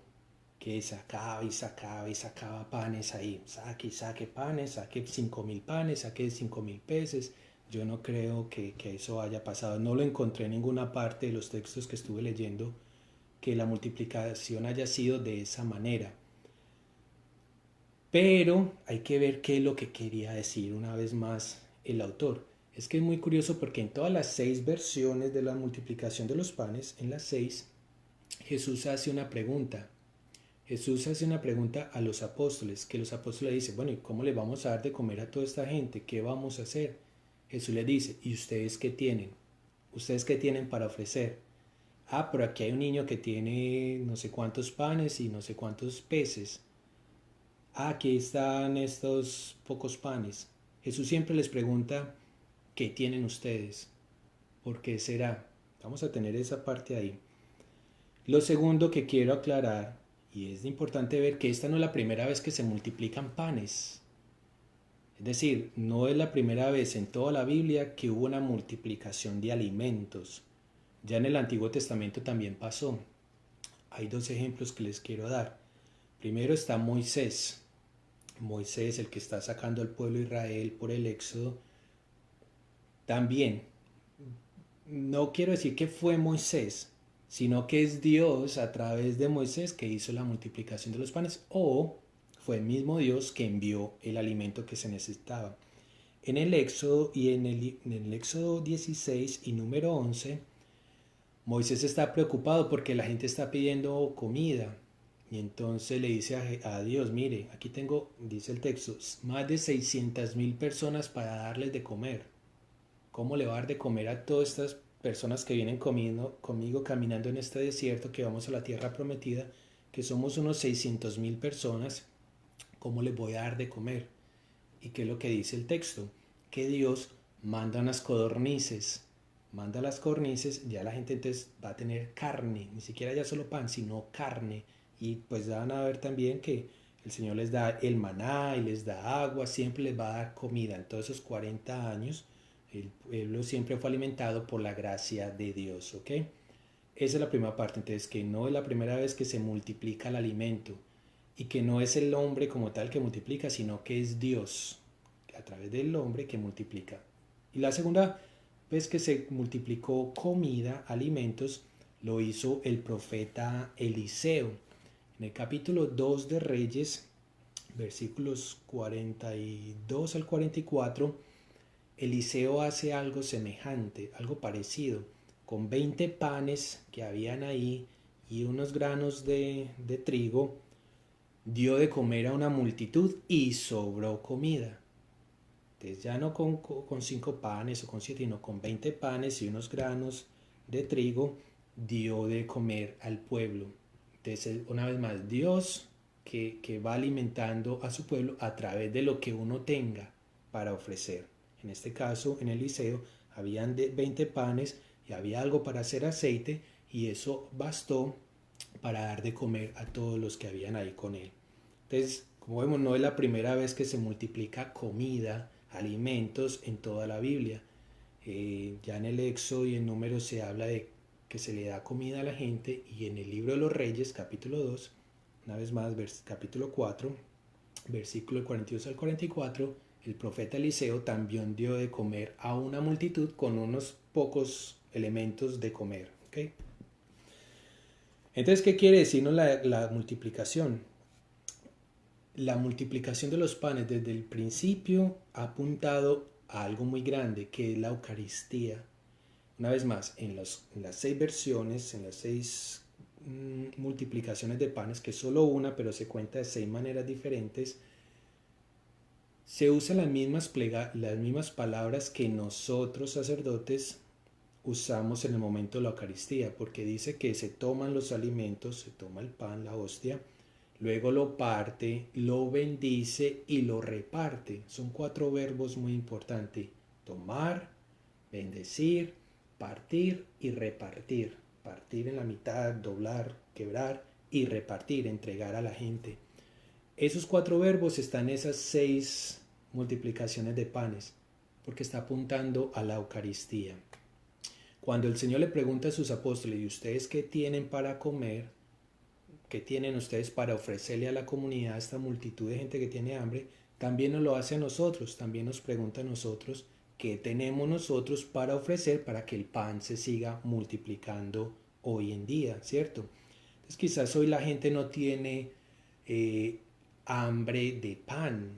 que sacaba y sacaba y sacaba panes ahí. Saque y saque panes, saque 5.000 panes, saque 5.000 peces. Yo no creo que eso haya pasado. No lo encontré en ninguna parte de los textos que estuve leyendo que la multiplicación haya sido de esa manera. Pero hay que ver qué es lo que quería decir una vez más el autor. Es que es muy curioso porque en todas las 6 versiones de la multiplicación de los panes, en las 6, Jesús hace una pregunta. Jesús hace una pregunta a los apóstoles, que los apóstoles dicen, bueno, ¿y cómo le vamos a dar de comer a toda esta gente? ¿Qué vamos a hacer? Jesús les dice, ¿y ustedes qué tienen? ¿Ustedes qué tienen para ofrecer? Ah, pero aquí hay un niño que tiene no sé cuántos panes y no sé cuántos peces. Aquí están estos pocos panes. Jesús siempre les pregunta, ¿qué tienen ustedes? ¿Por qué será? Vamos a tener esa parte ahí. Lo segundo que quiero aclarar, y es importante ver que esta no es la primera vez que se multiplican panes. Es decir, no es la primera vez en toda la Biblia que hubo una multiplicación de alimentos. Ya en el Antiguo Testamento también pasó. Hay dos ejemplos que les quiero dar. Primero está Moisés. Moisés, el que está sacando al pueblo de Israel por el Éxodo. También, no quiero decir que fue Moisés, sino que es Dios a través de Moisés que hizo la multiplicación de los panes, o fue el mismo Dios que envió el alimento que se necesitaba. En el Éxodo y en el Éxodo 16 y número 11, Moisés está preocupado porque la gente está pidiendo comida. Y entonces le dice a Dios, mire, aquí tengo, dice el texto, más de 600,000 personas para darles de comer. ¿Cómo le va a dar de comer a todas estas personas que vienen conmigo caminando en este desierto, que vamos a la tierra prometida, que somos unos 600,000 personas? ¿Cómo les voy a dar de comer? ¿Y qué es lo que dice el texto? Que Dios manda unas codornices. Manda las codornices, ya la gente entonces va a tener carne, ni siquiera ya solo pan, sino carne. Y pues van a ver también que el Señor les da el maná y les da agua, siempre les va a dar comida. En todos esos 40 años, el pueblo siempre fue alimentado por la gracia de Dios, ¿ok? Esa es la primera parte, entonces que no es la primera vez que se multiplica el alimento y que no es el hombre como tal que multiplica, sino que es Dios a través del hombre que multiplica. Y la segunda vez que se multiplicó comida, alimentos, lo hizo el profeta Eliseo. En el capítulo 2 de Reyes, versículos 42 al 44, Eliseo hace algo semejante, algo parecido. Con 20 panes que habían ahí y unos granos de trigo, dio de comer a una multitud y sobró comida. Entonces ya no con 5 panes o con 7, sino con 20 panes y unos granos de trigo, dio de comer al pueblo. Entonces, una vez más, Dios que va alimentando a su pueblo a través de lo que uno tenga para ofrecer. En este caso, en Eliseo, habían 20 panes y había algo para hacer aceite, y eso bastó para dar de comer a todos los que habían ahí con él. Entonces, como vemos, no es la primera vez que se multiplica comida, alimentos en toda la Biblia. Ya en el Éxodo y en Números se habla de que se le da comida a la gente, y en el libro de los Reyes, capítulo 2, una vez más, capítulo 4, versículo 42 al 44, el profeta Eliseo también dio de comer a una multitud con unos pocos elementos de comer. ¿Okay? Entonces, ¿qué quiere decirnos la multiplicación? La multiplicación de los panes desde el principio ha apuntado a algo muy grande, que es la Eucaristía. Una vez más, en las 6 versiones, en las 6 multiplicaciones de panes, que es solo una, pero se cuenta de 6 maneras diferentes, se usan las mismas palabras que nosotros sacerdotes usamos en el momento de la Eucaristía, porque dice que se toman los alimentos, se toma el pan, la hostia, luego lo parte, lo bendice y lo reparte. Son 4 verbos muy importantes: tomar, bendecir, partir y repartir. Partir en la mitad, doblar, quebrar, y repartir, entregar a la gente. Esos 4 verbos están en esas 6 multiplicaciones de panes, porque está apuntando a la Eucaristía. Cuando el Señor le pregunta a sus apóstoles, ¿y ustedes qué tienen para comer? ¿Qué tienen ustedes para ofrecerle a la comunidad, a esta multitud de gente que tiene hambre? También nos lo hace a nosotros, también nos pregunta a nosotros qué tenemos nosotros para ofrecer para que el pan se siga multiplicando hoy en día, ¿cierto? Entonces quizás hoy la gente no tiene hambre de pan.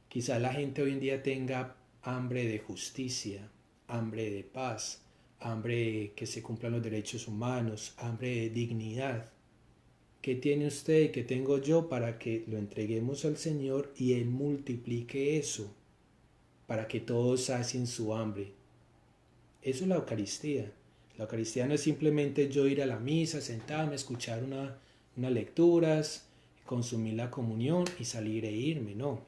Quizás la gente hoy en día tenga hambre de justicia, hambre de paz, hambre de que se cumplan los derechos humanos, hambre de dignidad. ¿Qué tiene usted y qué tengo yo para que lo entreguemos al Señor y Él multiplique eso, para que todos sacien su hambre? Eso es la Eucaristía. La Eucaristía no es simplemente yo ir a la misa, sentarme, escuchar unas lecturas, consumir la comunión y salir e irme, no.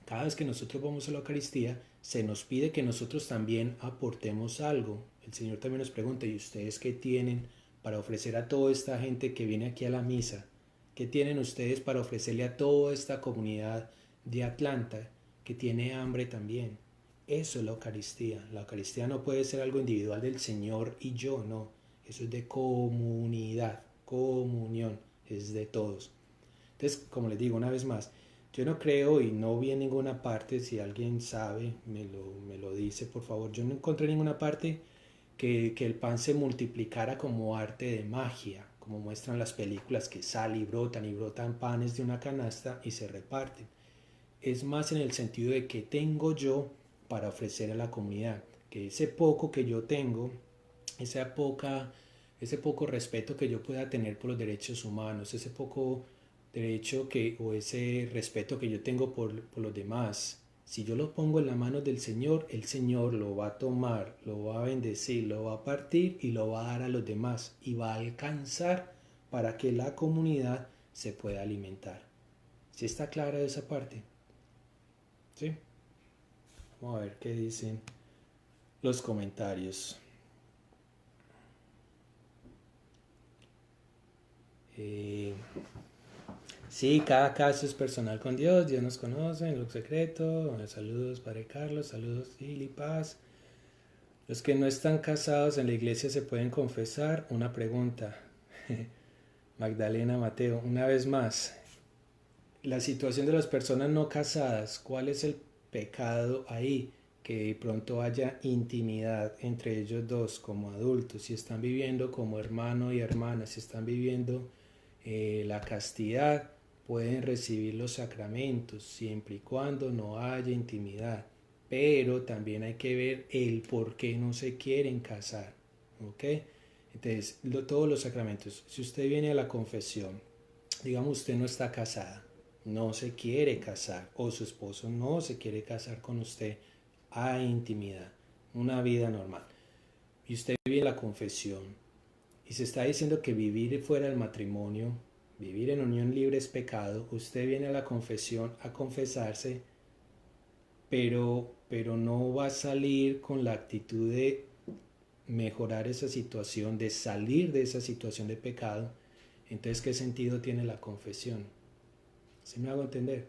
Cada vez que nosotros vamos a la Eucaristía, se nos pide que nosotros también aportemos algo. El Señor también nos pregunta, ¿y ustedes qué tienen para ofrecer a toda esta gente que viene aquí a la misa? ¿Qué tienen ustedes para ofrecerle a toda esta comunidad de Atlanta que tiene hambre también? Eso es la Eucaristía. La Eucaristía no puede ser algo individual del Señor y yo, no. Eso es de comunidad, comunión, es de todos. Entonces, como les digo una vez más, yo no creo y no vi en ninguna parte, si alguien sabe, me lo dice por favor, yo no encontré en ninguna parte que el pan se multiplicara como arte de magia, como muestran las películas que sale y brotan panes de una canasta y se reparten. Es más en el sentido de que tengo yo para ofrecer a la comunidad, que ese poco que yo tengo, ese poco respeto que yo pueda tener por los derechos humanos, ese poco derecho o ese respeto que yo tengo por los demás, si yo lo pongo en las manos del Señor, el Señor lo va a tomar, lo va a bendecir, lo va a partir y lo va a dar a los demás y va a alcanzar para que la comunidad se pueda alimentar. ¿Sí está clara esa parte? ¿Sí? Vamos a ver qué dicen los comentarios. Sí, cada caso es personal con Dios. Dios nos conoce en lo secreto. Saludos, Padre Carlos. Saludos, Lili Paz. Los que no están casados en la iglesia se pueden confesar. Una pregunta. Magdalena Mateo, una vez más. La situación de las personas no casadas, ¿cuál es el pecado ahí? Que de pronto haya intimidad entre ellos dos como adultos, si están viviendo como hermano y hermana, si están viviendo la castidad, pueden recibir los sacramentos siempre y cuando no haya intimidad. Pero también hay que ver el por qué no se quieren casar. ¿Ok? Entonces, todos los sacramentos. Si usted viene a la confesión, digamos usted no está casada, no se quiere casar o su esposo no se quiere casar con usted, hay intimidad, una vida normal. Y usted vive la confesión y se está diciendo que vivir fuera del matrimonio, vivir en unión libre es pecado. Usted viene a la confesión a confesarse, pero no va a salir con la actitud de mejorar esa situación, de salir de esa situación de pecado. Entonces, ¿qué sentido tiene la confesión? ¿Sí me hago entender?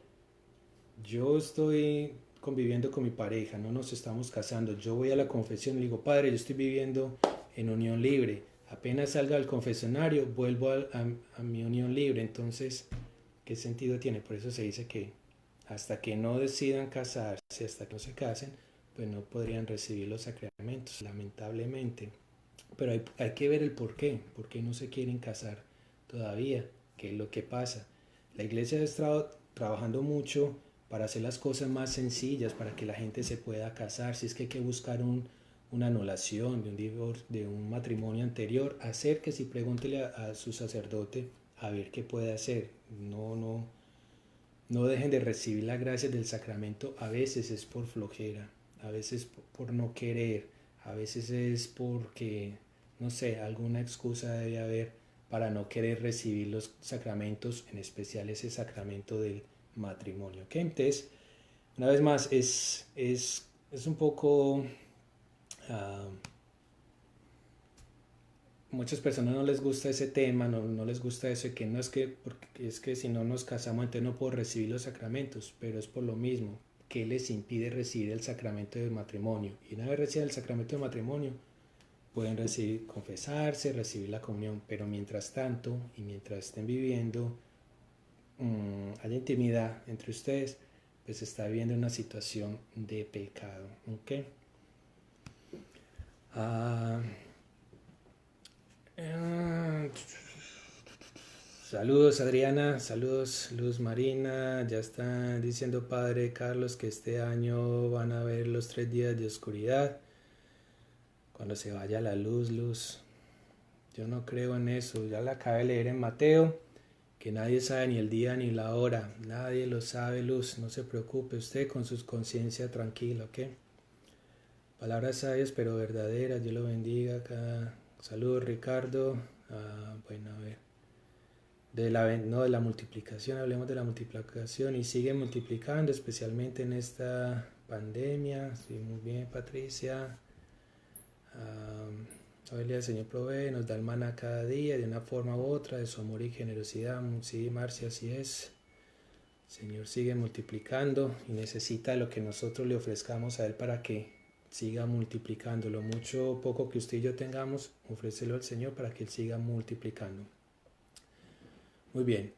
Yo estoy conviviendo con mi pareja, no nos estamos casando. Yo voy a la confesión y le digo, Padre, yo estoy viviendo en unión libre. Apenas salga del confesionario, vuelvo a mi unión libre. Entonces, ¿qué sentido tiene? Por eso se dice que hasta que no decidan casarse, hasta que no se casen, pues no podrían recibir los sacramentos, lamentablemente. Pero hay que ver el por qué no se quieren casar todavía, qué es lo que pasa. La iglesia ha estado trabajando mucho para hacer las cosas más sencillas, para que la gente se pueda casar. Si es que hay que buscar una anulación de un divorcio, de un matrimonio anterior, acérquese y pregúntele a su sacerdote a ver qué puede hacer. No dejen de recibir las gracias del sacramento. A veces es por flojera, a veces por no querer, a veces es porque, no sé, alguna excusa debe haber para no querer recibir los sacramentos, en especial ese sacramento del matrimonio. ¿Okay? Entonces, una vez más, es un poco... muchas personas no les gusta ese tema, no les gusta eso, y que no es que, porque es que si no nos casamos entonces no puedo recibir los sacramentos, pero es por lo mismo, que les impide recibir el sacramento del matrimonio. Y una vez reciban el sacramento del matrimonio, pueden recibir, confesarse, recibir la comunión, pero mientras tanto, y mientras estén viviendo, haya intimidad entre ustedes, pues está viviendo una situación de pecado. ¿Ok? Saludos Adriana, saludos Luz Marina, ya están diciendo Padre Carlos que este año van a haber los 3 días de oscuridad, cuando se vaya la luz. Yo no creo en eso, ya la acabé de leer en Mateo, que nadie sabe ni el día ni la hora, nadie lo sabe, Luz, no se preocupe usted con su conciencia tranquila, ¿ok? Palabras sabias pero verdaderas, Dios lo bendiga. Saludos Ricardo. Bueno, a ver. no de la multiplicación, hablemos de la multiplicación y sigue multiplicando, especialmente en esta pandemia. Sí, muy bien, Patricia. Hoy el Señor provee, nos da el maná cada día de una forma u otra, de su amor y generosidad. Sí, Marcia, así es. El Señor sigue multiplicando y necesita lo que nosotros le ofrezcamos a Él para que siga multiplicando. Lo mucho o poco que usted y yo tengamos, ofrécelo al Señor para que Él siga multiplicando. Muy bien.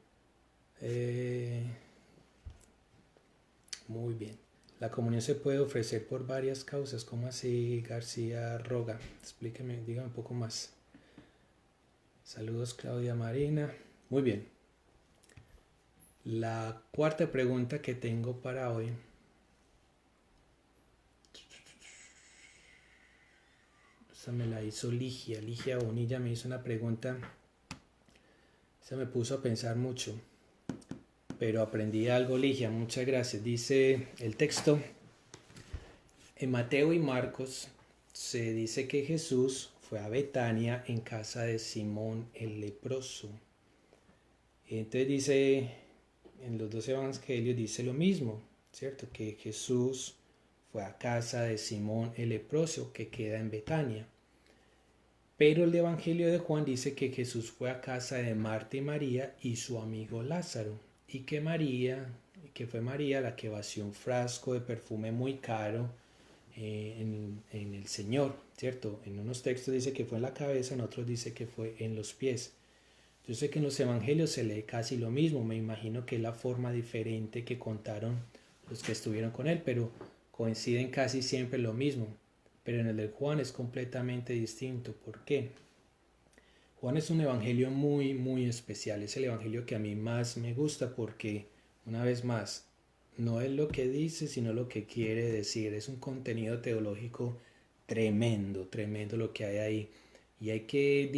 Muy bien. La comunión se puede ofrecer por varias causas. ¿Cómo así, García Roga? Explíqueme, dígame un poco más. Saludos, Claudia Marina. Muy bien. La cuarta pregunta que tengo para hoy. Esa me la hizo Ligia. Ligia Bonilla me hizo una pregunta. Esa me puso a pensar mucho. Pero aprendí algo, Ligia. Muchas gracias. Dice el texto. En Mateo y Marcos se dice que Jesús fue a Betania en casa de Simón el leproso. Entonces dice, en los dos evangelios dice lo mismo, ¿cierto? Que Jesús fue a casa de Simón el leproso que queda en Betania. Pero el evangelio de Juan dice que Jesús fue a casa de Marta y María y su amigo Lázaro. Y que fue María la que vació un frasco de perfume muy caro en el Señor, ¿cierto? En unos textos dice que fue en la cabeza, en otros dice que fue en los pies. Yo sé que en los evangelios se lee casi lo mismo, me imagino que es la forma diferente que contaron los que estuvieron con él, pero coinciden casi siempre lo mismo. Pero en el de Juan es completamente distinto. ¿Por qué? Juan es un evangelio muy, muy especial. Es el evangelio que a mí más me gusta porque, una vez más, no es lo que dice, sino lo que quiere decir. Es un contenido teológico tremendo, tremendo lo que hay ahí. Y hay que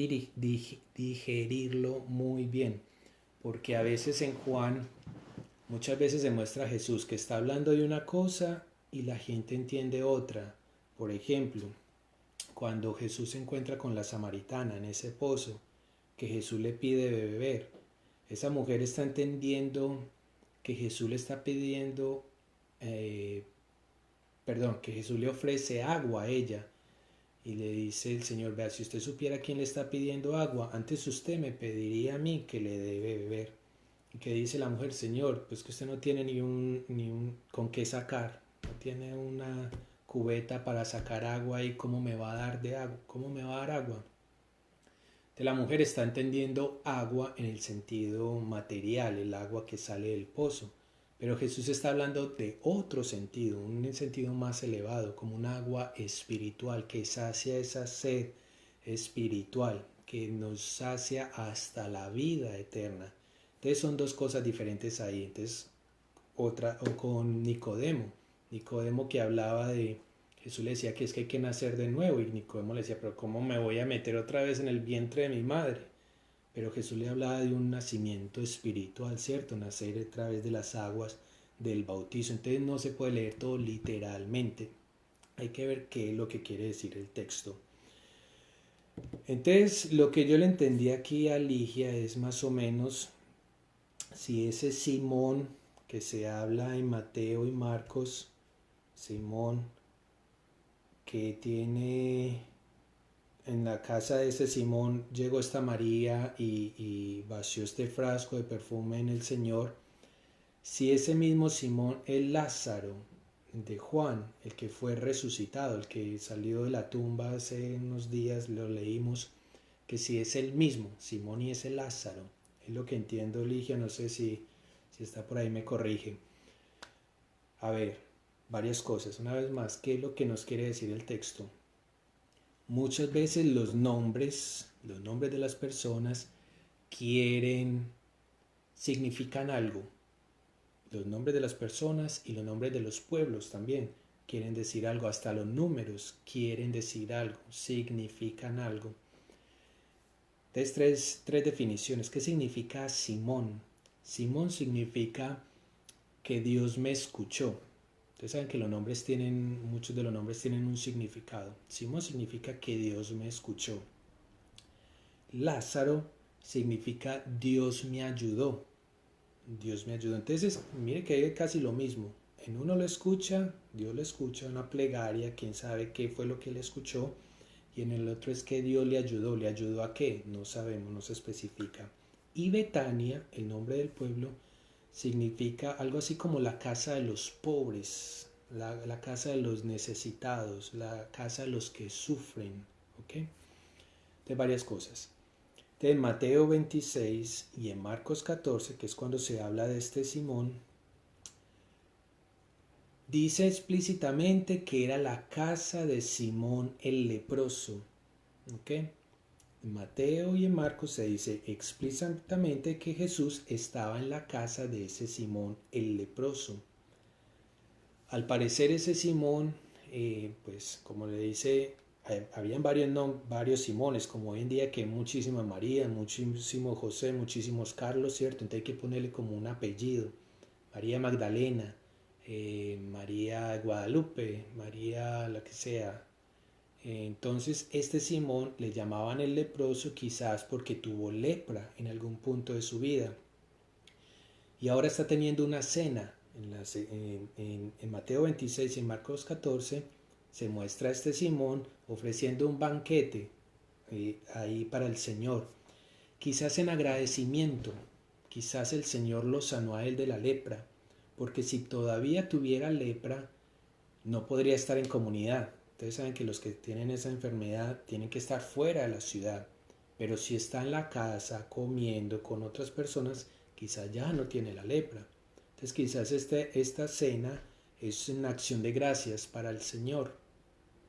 digerirlo muy bien. Porque a veces en Juan, muchas veces se muestra a Jesús que está hablando de una cosa y la gente entiende otra. Por ejemplo, cuando Jesús se encuentra con la samaritana en ese pozo, que Jesús le pide beber, esa mujer está entendiendo que Jesús le está pidiendo, que Jesús le ofrece agua a ella. Y le dice el Señor, vea, si usted supiera quién le está pidiendo agua, antes usted me pediría a mí que le dé beber. Y que dice la mujer, Señor, pues que usted no tiene ni un con qué sacar, no tiene una cubeta para sacar agua y cómo me va a dar de agua, cómo me va a dar agua. La mujer está entendiendo agua en el sentido material, el agua que sale del pozo. Pero Jesús está hablando de otro sentido, un sentido más elevado, como un agua espiritual que sacia esa sed espiritual, que nos sacia hasta la vida eterna. Entonces son dos cosas diferentes ahí. Entonces, otra, o con Nicodemo que hablaba de, Jesús le decía que es que hay que nacer de nuevo y Nicodemo le decía, pero ¿cómo me voy a meter otra vez en el vientre de mi madre? Pero Jesús le hablaba de un nacimiento espiritual, ¿cierto? Nacer a través de las aguas del bautizo. Entonces no se puede leer todo literalmente. Hay que ver qué es lo que quiere decir el texto. Entonces lo que yo le entendí aquí a Ligia es más o menos si ese Simón que se habla en Mateo y Marcos, Simón que tiene en la casa de ese Simón, llegó esta María y vació este frasco de perfume en el Señor. Si ese mismo Simón es Lázaro de Juan, el que fue resucitado, el que salió de la tumba hace unos días, lo leímos, que si es el mismo, Simón y ese Lázaro, es lo que entiendo, Ligia, no sé si está por ahí, me corrige. A ver, varias cosas. Una vez más, ¿qué es lo que nos quiere decir el texto? Muchas veces los nombres de las personas significan algo. Los nombres de las personas y los nombres de los pueblos también quieren decir algo. Hasta los números quieren decir algo, significan algo. Entonces, tres definiciones. ¿Qué significa Simón? Simón significa que Dios me escuchó. Ustedes saben que muchos de los nombres tienen un significado. Simón significa que Dios me escuchó. Lázaro significa Dios me ayudó. Dios me ayudó. Entonces, mire que es casi lo mismo. En uno lo escucha, Dios lo escucha, una plegaria, quién sabe qué fue lo que le escuchó. Y en el otro es que Dios le ayudó a qué, no sabemos, no se especifica. Y Betania, el nombre del pueblo, significa algo así como la casa de los pobres, la casa de los necesitados, la casa de los que sufren, ¿ok? De varias cosas. En Mateo 26 y en Marcos 14, que es cuando se habla de este Simón, dice explícitamente que era la casa de Simón el leproso. ¿Ok? En Mateo y en Marcos se dice explícitamente que Jesús estaba en la casa de ese Simón el leproso. Al parecer ese Simón, pues como le dice, habían varios Simones, como hoy en día que muchísima María, muchísimo José, muchísimos Carlos, ¿cierto? Entonces hay que ponerle como un apellido. María Magdalena, María Guadalupe, María la que sea. Entonces este Simón le llamaban el leproso quizás porque tuvo lepra en algún punto de su vida. Y ahora está teniendo una cena. En Mateo 26 y en Marcos 14 se muestra a este Simón ofreciendo un banquete ahí para el Señor. Quizás en agradecimiento, quizás el Señor lo sanó a él de la lepra, porque si todavía tuviera lepra, no podría estar en comunidad. Ustedes saben que los que tienen esa enfermedad tienen que estar fuera de la ciudad, pero si está en la casa comiendo con otras personas, quizás ya no tiene la lepra. Entonces quizás esta cena es una acción de gracias para el Señor.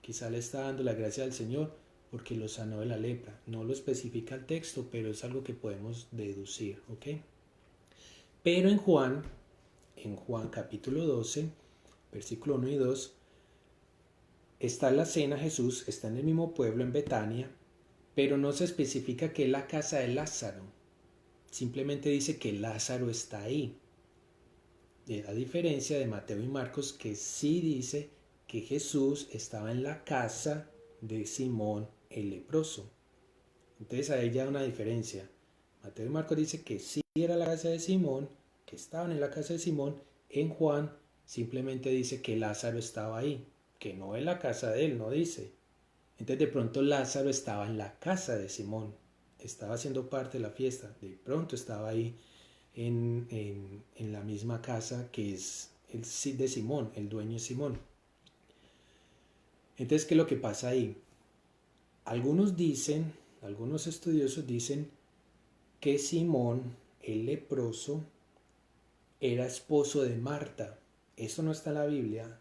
Quizás le está dando la gracia al Señor porque lo sanó de la lepra. No lo especifica el texto, pero es algo que podemos deducir, ¿ok? Pero en Juan capítulo 12, versículo 1 y 2, está la cena, Jesús está en el mismo pueblo, en Betania, pero no se especifica que es la casa de Lázaro. Simplemente dice que Lázaro está ahí. A diferencia de Mateo y Marcos, que sí dice que Jesús estaba en la casa de Simón el leproso. Entonces ahí ya hay una diferencia. Mateo y Marcos dice que sí era la casa de Simón, que estaban en la casa de Simón. En Juan simplemente dice que Lázaro estaba ahí, que no en la casa de él, no dice. Entonces de pronto Lázaro estaba en la casa de Simón, estaba haciendo parte de la fiesta, de pronto estaba ahí en la misma casa que es el de Simón, el dueño es Simón. Entonces, ¿qué es lo que pasa ahí? Algunos estudiosos dicen que Simón, el leproso, era esposo de Marta. Eso no está en la Biblia,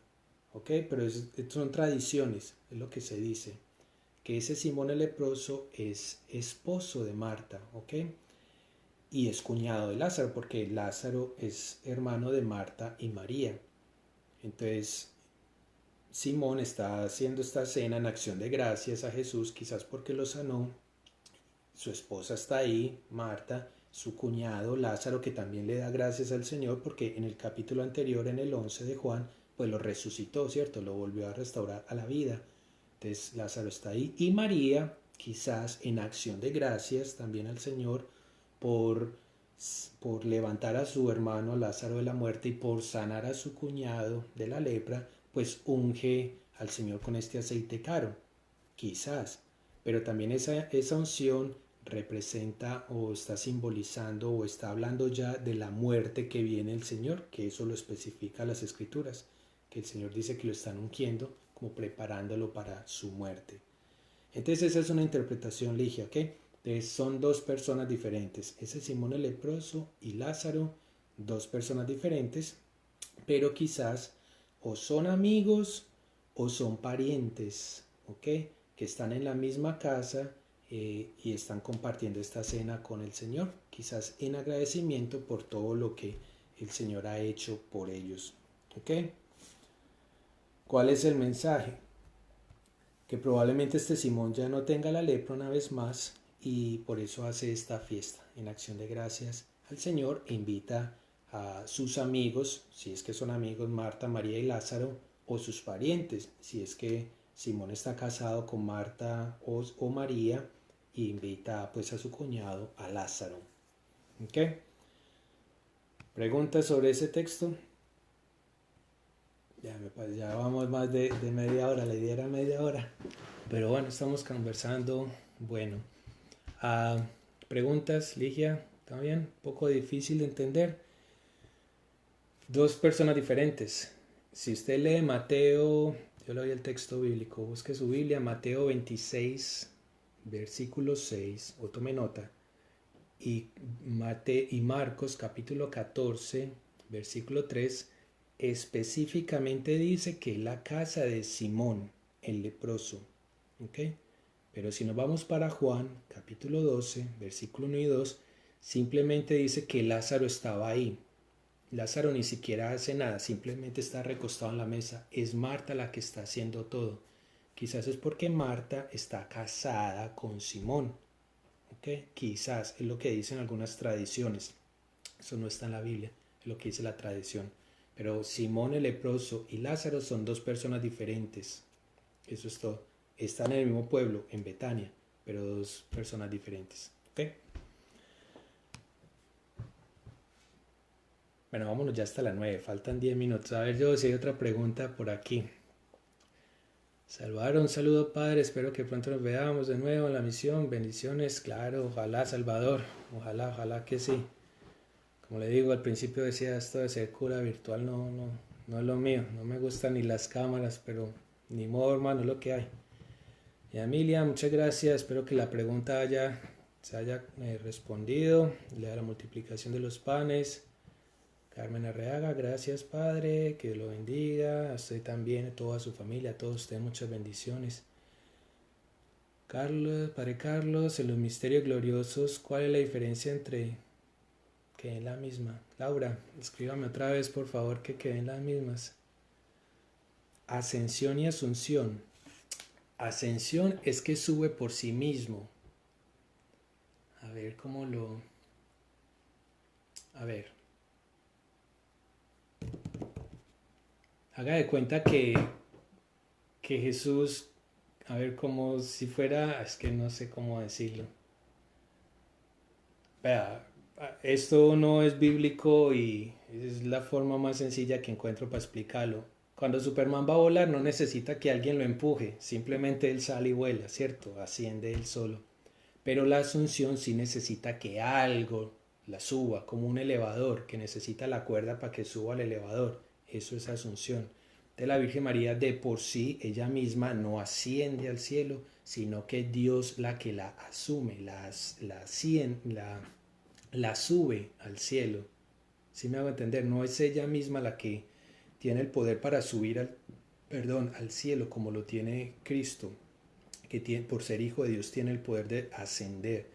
¿ok? Pero son tradiciones, es lo que se dice. Que ese Simón el leproso es esposo de Marta, ¿ok? Y es cuñado de Lázaro, porque Lázaro es hermano de Marta y María. Entonces, Simón está haciendo esta cena en acción de gracias a Jesús, quizás porque lo sanó. Su esposa está ahí, Marta, su cuñado Lázaro, que también le da gracias al Señor, porque en el capítulo anterior, en el 11 de Juan, pues lo resucitó, ¿cierto? Lo volvió a restaurar a la vida. Entonces Lázaro está ahí. Y María, quizás en acción de gracias también al Señor, por, por levantar a su hermano Lázaro de la muerte y por sanar a su cuñado de la lepra, pues unge al Señor con este aceite caro, quizás. Pero también esa unción representa o está simbolizando o está hablando ya de la muerte que viene el Señor, que eso lo especifica las Escrituras, que el Señor dice que lo están ungiendo como preparándolo para su muerte. Entonces esa es una interpretación ligia, ¿ok? Entonces son dos personas diferentes, ese Simón el leproso y Lázaro, dos personas diferentes, pero quizás o son amigos o son parientes, ¿ok? Que están en la misma casa y están compartiendo esta cena con el Señor, quizás en agradecimiento por todo lo que el Señor ha hecho por ellos, ¿ok? ¿Cuál es el mensaje? Que probablemente este Simón ya no tenga la lepra una vez más y por eso hace esta fiesta en acción de gracias al Señor e invita a sus amigos, si es que son amigos Marta, María y Lázaro, o sus parientes, si es que Simón está casado con Marta o María y invita pues a su cuñado, a Lázaro. ¿Ok? ¿Preguntas sobre ese texto? Ya vamos más de media hora, la idea era media hora. Pero bueno, estamos conversando. Bueno, preguntas, Ligia, ¿está bien? Un poco difícil de entender. Dos personas diferentes. Si usted lee Mateo, yo le doy el texto bíblico, busque su Biblia, Mateo 26, versículo 6, o tome nota, y Marcos capítulo 14, versículo 3, específicamente dice que la casa de Simón, el leproso, ¿ok? Pero si nos vamos para Juan, capítulo 12, versículo 1 y 2, simplemente dice que Lázaro estaba ahí. Lázaro ni siquiera hace nada, simplemente está recostado en la mesa. Es Marta la que está haciendo todo. Quizás es porque Marta está casada con Simón. ¿Ok? Quizás es lo que dicen algunas tradiciones. Eso no está en la Biblia, es lo que dice la tradición. Pero Simón el leproso y Lázaro son dos personas diferentes. Eso es todo. Están en el mismo pueblo, en Betania, pero dos personas diferentes. ¿Ok? Bueno, vámonos ya hasta las 9, faltan 10 minutos. A ver yo si hay otra pregunta por aquí. Salvador, un saludo padre, espero que pronto nos veamos de nuevo en la misión. Bendiciones, claro, ojalá Salvador, ojalá que sí. Como le digo, al principio decía esto de ser cura virtual no es lo mío, no me gustan ni las cámaras, pero ni modo hermano, es lo que hay. Y Emilia, muchas gracias, espero que la pregunta se haya respondido. Le da la multiplicación de los panes. Carmen Arreaga, gracias Padre, que lo bendiga, a usted también, a toda su familia, a todos ustedes muchas bendiciones. Carlos, Padre Carlos, en los misterios gloriosos, ¿cuál es la diferencia entre que en la misma? Laura, escríbame otra vez por favor que queden las mismas. Ascensión y asunción. Ascensión es que sube por sí mismo. A ver cómo lo... A ver. Haga de cuenta que Jesús, a ver, como si fuera, es que no sé cómo decirlo. Vea, esto no es bíblico y es la forma más sencilla que encuentro para explicarlo. Cuando Superman va a volar no necesita que alguien lo empuje, simplemente él sale y vuela, ¿cierto? Asciende él solo. Pero la asunción sí necesita que algo la suba, como un elevador que necesita la cuerda para que suba al elevador. Eso es asunción. De la Virgen María de por sí, ella misma no asciende al cielo, sino que Dios la que la asume, la sube al cielo. ¿Sí me hago entender? No es ella misma la que tiene el poder para subir al cielo como lo tiene Cristo, que por ser hijo de Dios tiene el poder de ascender,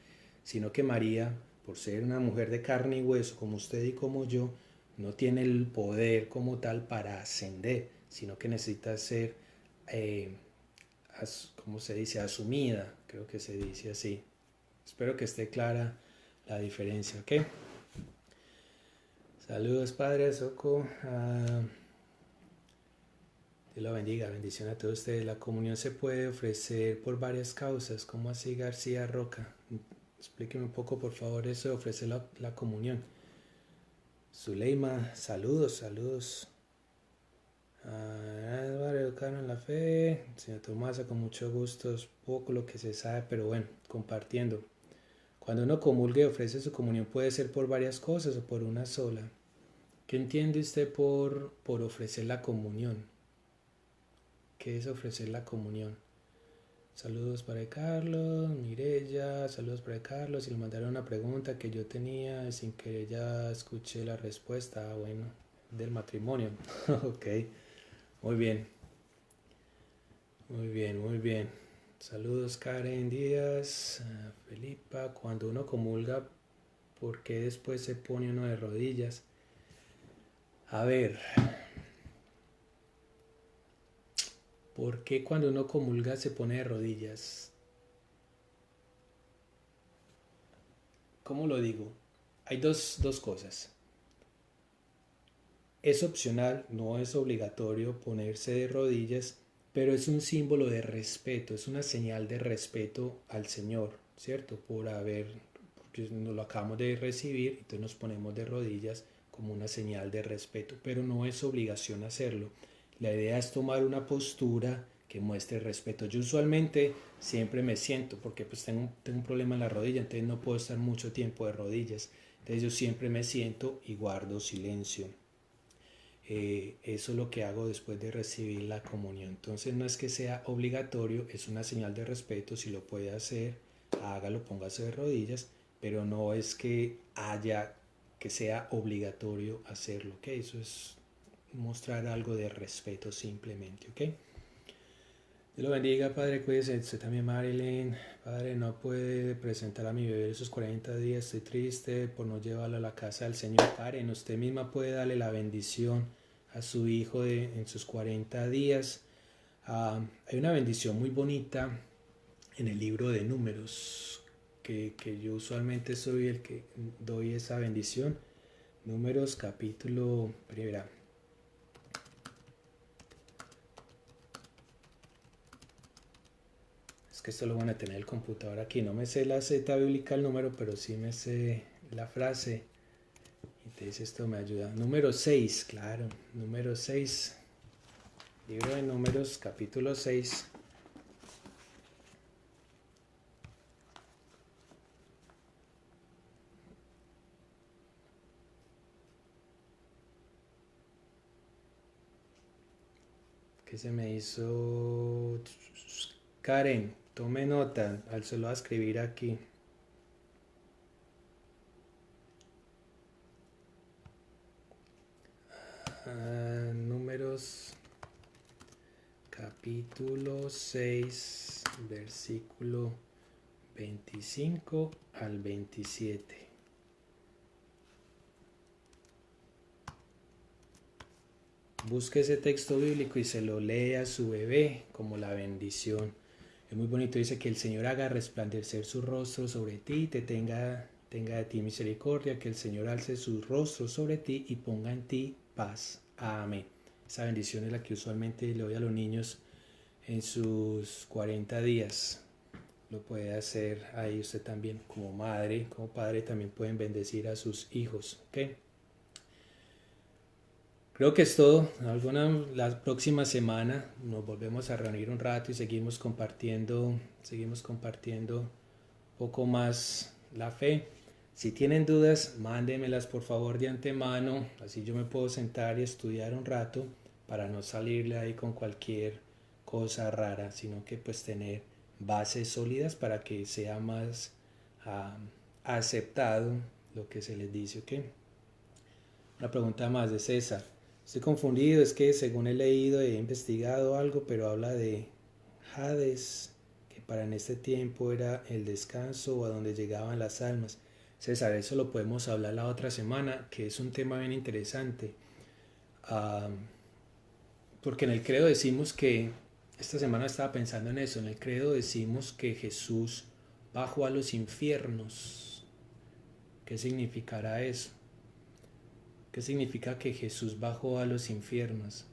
sino que María, por ser una mujer de carne y hueso como usted y como yo, no tiene el poder como tal para ascender, sino que necesita ser, ¿cómo se dice? Asumida, creo que se dice así. Espero que esté clara la diferencia, ¿ok? Saludos, Padre Soco. Dios lo bendiga, bendición a todos ustedes. La comunión se puede ofrecer por varias causas. ¿Cómo así, García Roca? Explíqueme un poco, por favor, eso de ofrecer la comunión. Zuleima, saludos. Álvaro, educado en la fe. Señor Tomasa, con mucho gusto, es poco lo que se sabe, pero bueno, compartiendo. Cuando uno comulga y ofrece su comunión puede ser por varias cosas o por una sola. ¿Qué entiende usted por ofrecer la comunión? ¿Qué es ofrecer la comunión? Saludos para Carlos, Mirella, saludos para Carlos. Y le mandaron una pregunta que yo tenía sin que ya escuché la respuesta. Bueno, del matrimonio. Ok, muy bien. Muy bien. Saludos Karen Díaz, Felipa. Cuando uno comulga, ¿por qué después se pone uno de rodillas? A ver, ¿por qué cuando uno comulga se pone de rodillas? ¿Cómo lo digo? Hay dos cosas. Es opcional, no es obligatorio ponerse de rodillas, pero es un símbolo de respeto, es una señal de respeto al Señor, ¿cierto? Porque nos lo acabamos de recibir, entonces nos ponemos de rodillas como una señal de respeto, pero no es obligación hacerlo. La idea es tomar una postura que muestre respeto. Yo usualmente siempre me siento, porque pues tengo un problema en la rodilla, entonces no puedo estar mucho tiempo de rodillas. Entonces yo siempre me siento y guardo silencio. Eso es lo que hago después de recibir la comunión. Entonces no es que sea obligatorio, es una señal de respeto. Si lo puede hacer, hágalo, póngase de rodillas, pero no es que sea obligatorio hacerlo, ¿ok? Eso es mostrar algo de respeto simplemente, ¿ok? Dios lo bendiga, Padre, cuídese. Usted también, Marilyn. Padre, no puede presentar a mi bebé esos 40 días. Estoy triste por no llevarlo a la casa del Señor. Karen, usted misma puede darle la bendición a su hijo en sus 40 días. Hay una bendición muy bonita en el libro de Números, que yo usualmente soy el que doy esa bendición. Números capítulo primera. Es que esto lo van a tener el computador aquí. No me sé la cita bíblica, el número, pero sí me sé la frase. Entonces esto me ayuda. Número 6, claro. Número 6. Libro de Números, capítulo 6. ¿Qué se me hizo? Karen, tome nota. Se lo voy a escribir aquí. Números capítulo 6, versículo 25 al 27. Busque ese texto bíblico y se lo lee a su bebé como la bendición. Es muy bonito, dice que el Señor haga resplandecer su rostro sobre ti, tenga de ti misericordia, que el Señor alce su rostro sobre ti y ponga en ti paz. Amén. Esa bendición es la que usualmente le doy a los niños en sus 40 días. Lo puede hacer ahí usted también, como madre, como padre, también pueden bendecir a sus hijos. ¿Ok? Creo que es todo. La próxima semana nos volvemos a reunir un rato y seguimos compartiendo un poco más la fe. Si tienen dudas, mándenmelas por favor de antemano, así yo me puedo sentar y estudiar un rato para no salirle ahí con cualquier cosa rara, sino que pues tener bases sólidas para que sea más uh, aceptado lo que se les dice, ¿ok? Una pregunta más de César. Estoy confundido, es que según he leído y he investigado algo, pero habla de Hades, que para en este tiempo era el descanso o a donde llegaban las almas. César, eso lo podemos hablar la otra semana, que es un tema bien interesante. Porque en el credo decimos que, esta semana estaba pensando en eso, en el credo decimos que Jesús bajó a los infiernos. ¿Qué significará eso? ¿Qué significa que Jesús bajó a los infiernos?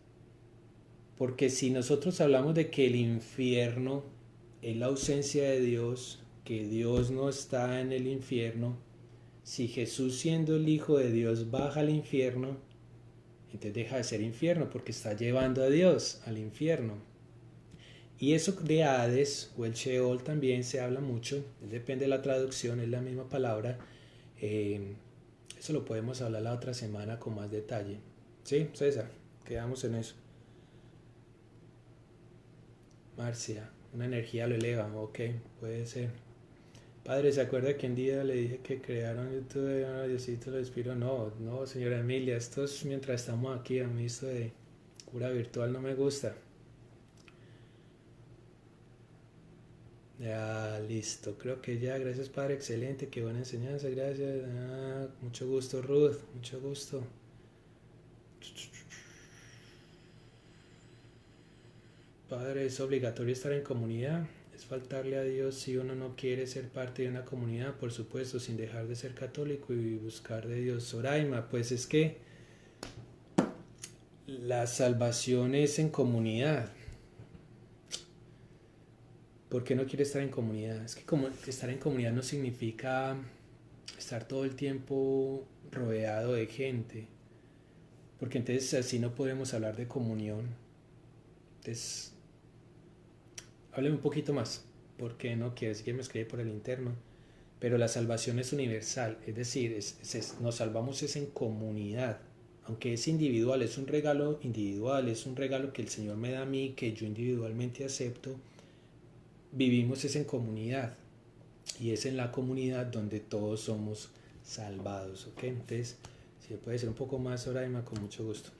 Porque si nosotros hablamos de que el infierno es la ausencia de Dios, que Dios no está en el infierno, si Jesús siendo el Hijo de Dios baja al infierno, entonces deja de ser infierno porque está llevando a Dios al infierno. Y eso de Hades o el Sheol también se habla mucho, depende de la traducción, es la misma palabra. Eso lo podemos hablar la otra semana con más detalle. ¿Sí, César? Quedamos en eso. Marcia, una energía lo eleva, ok, puede ser. Padre, ¿se acuerda que un día le dije que crearon YouTube? Diosito lo inspiró. No, no, señora Emilia, esto es mientras estamos aquí. A mí esto de cura virtual no me gusta. Ya, listo. Creo que ya. Gracias, Padre. Excelente. Qué buena enseñanza. Gracias. Mucho gusto, Ruth. Mucho gusto. Padre, ¿es obligatorio estar en comunidad? ¿Es faltarle a Dios si uno no quiere ser parte de una comunidad? Por supuesto, sin dejar de ser católico y buscar de Dios. Soraima, pues es que la salvación es en comunidad. ¿Por qué no quiere estar en comunidad? Es que como estar en comunidad no significa estar todo el tiempo rodeado de gente, porque entonces así no podemos hablar de comunión. Entonces, hábleme un poquito más. ¿Por qué no quiere decir que me escribe por el interno? Pero la salvación es universal, es decir, nos salvamos es en comunidad. Aunque es individual, es un regalo individual, es un regalo que el Señor me da a mí, que yo individualmente acepto, vivimos es en comunidad. Y es en la comunidad donde todos somos salvados, ¿ok? Entonces, si puede ser un poco más, Soraima, con mucho gusto.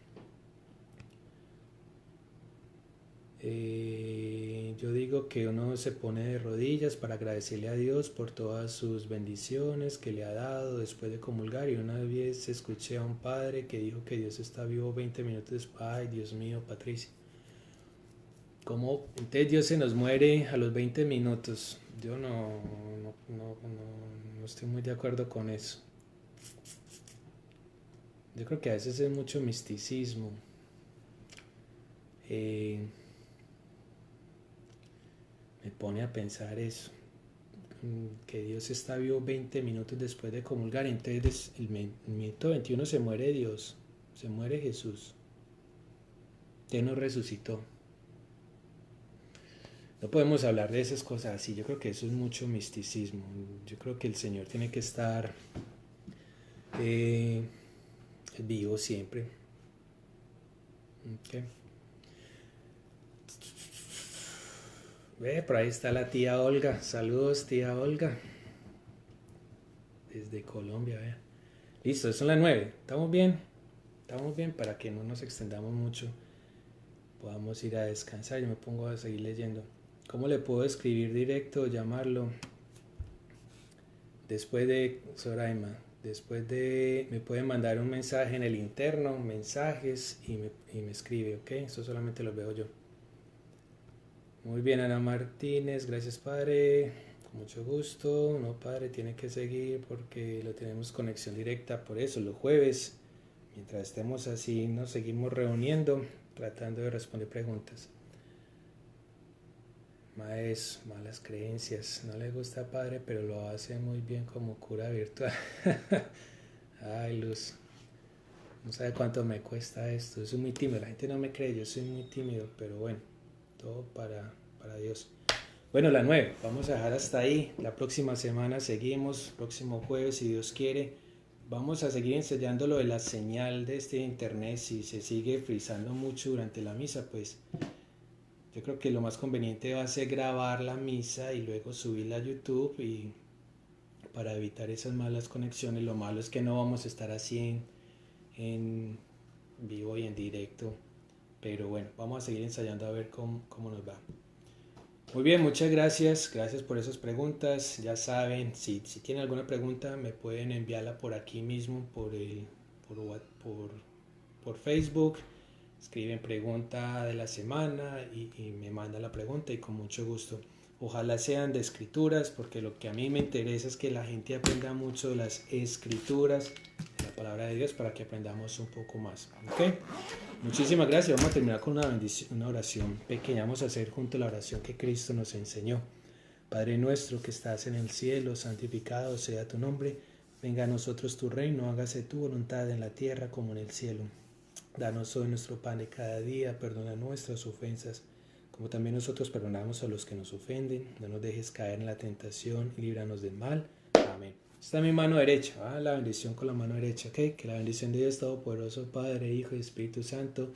Yo digo que uno se pone de rodillas para agradecerle a Dios por todas sus bendiciones que le ha dado después de comulgar. Y una vez escuché a un padre que dijo que Dios está vivo 20 minutos después. Ay, Dios mío, Patricia. ¿Cómo? Entonces Dios se nos muere a los 20 minutos. Yo no estoy muy de acuerdo con eso. Yo creo que a veces es mucho misticismo. Me pone a pensar eso. Que Dios está vivo 20 minutos después de comulgar. Entonces el minuto 21 se muere Dios. Se muere Jesús. Él nos resucitó. No podemos hablar de esas cosas así. Yo creo que eso es mucho misticismo. Yo creo que el Señor tiene que estar vivo siempre. Okay. Por ahí está la tía Olga. Saludos, tía Olga. Desde Colombia, vea. Listo, son las 9. ¿Estamos bien? Estamos bien para que no nos extendamos mucho. Podamos ir a descansar. Yo me pongo a seguir leyendo. ¿Cómo le puedo escribir directo o llamarlo? Después de Soraima. Después de... Me pueden mandar un mensaje en el interno, mensajes, y me escribe, ¿ok? Eso solamente lo veo yo. Muy bien, Ana Martínez, gracias padre, con mucho gusto. No, padre, tiene que seguir porque lo tenemos conexión directa, por eso los jueves, mientras estemos así, nos seguimos reuniendo, tratando de responder preguntas. Maes, malas creencias, no le gusta padre, pero lo hace muy bien como cura virtual. Ay, Luz, no sabe cuánto me cuesta esto, yo soy muy tímido, la gente no me cree, yo soy muy tímido, pero bueno, todo para Dios. Bueno, la 9, vamos a dejar hasta ahí. La próxima semana seguimos, próximo jueves, si Dios quiere. Vamos a seguir enseñando lo de la señal de este internet. Si se sigue frizando mucho durante la misa, pues yo creo que lo más conveniente va a ser grabar la misa y luego subirla a YouTube, y para evitar esas malas conexiones. Lo malo es que no vamos a estar así en vivo y en directo, pero bueno, vamos a seguir ensayando a ver cómo nos va. Muy bien, muchas gracias por esas preguntas. Ya saben, si tienen alguna pregunta me pueden enviarla por aquí mismo, por Facebook. Escriben pregunta de la semana y me mandan la pregunta, y con mucho gusto. Ojalá sean de escrituras, porque lo que a mí me interesa es que la gente aprenda mucho de las escrituras, de la palabra de Dios, para que aprendamos un poco más. ¿Ok? Muchísimas gracias. Vamos a terminar con una oración pequeña. Vamos a hacer junto la oración que Cristo nos enseñó. Padre nuestro que estás en el cielo, santificado sea tu nombre. Venga a nosotros tu reino, hágase tu voluntad en la tierra como en el cielo. Danos hoy nuestro pan de cada día, perdona nuestras ofensas, como también nosotros perdonamos a los que nos ofenden. No nos dejes caer en la tentación y líbranos del mal. Amén. Está mi mano derecha, la bendición con la mano derecha, ¿ok? Que la bendición de Dios Todopoderoso, Padre, Hijo y Espíritu Santo,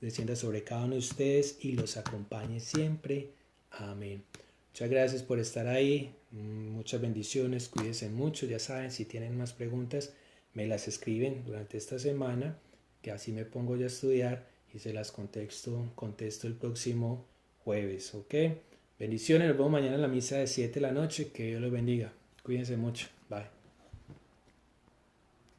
descienda sobre cada uno de ustedes y los acompañe siempre. Amén. Muchas gracias por estar ahí, muchas bendiciones, cuídense mucho. Ya saben, si tienen más preguntas, me las escriben durante esta semana, que así me pongo ya a estudiar y se las contesto el próximo jueves, ¿ok? Bendiciones, nos vemos mañana en la misa de 7 de la noche, que Dios los bendiga. Cuídense mucho. Bye.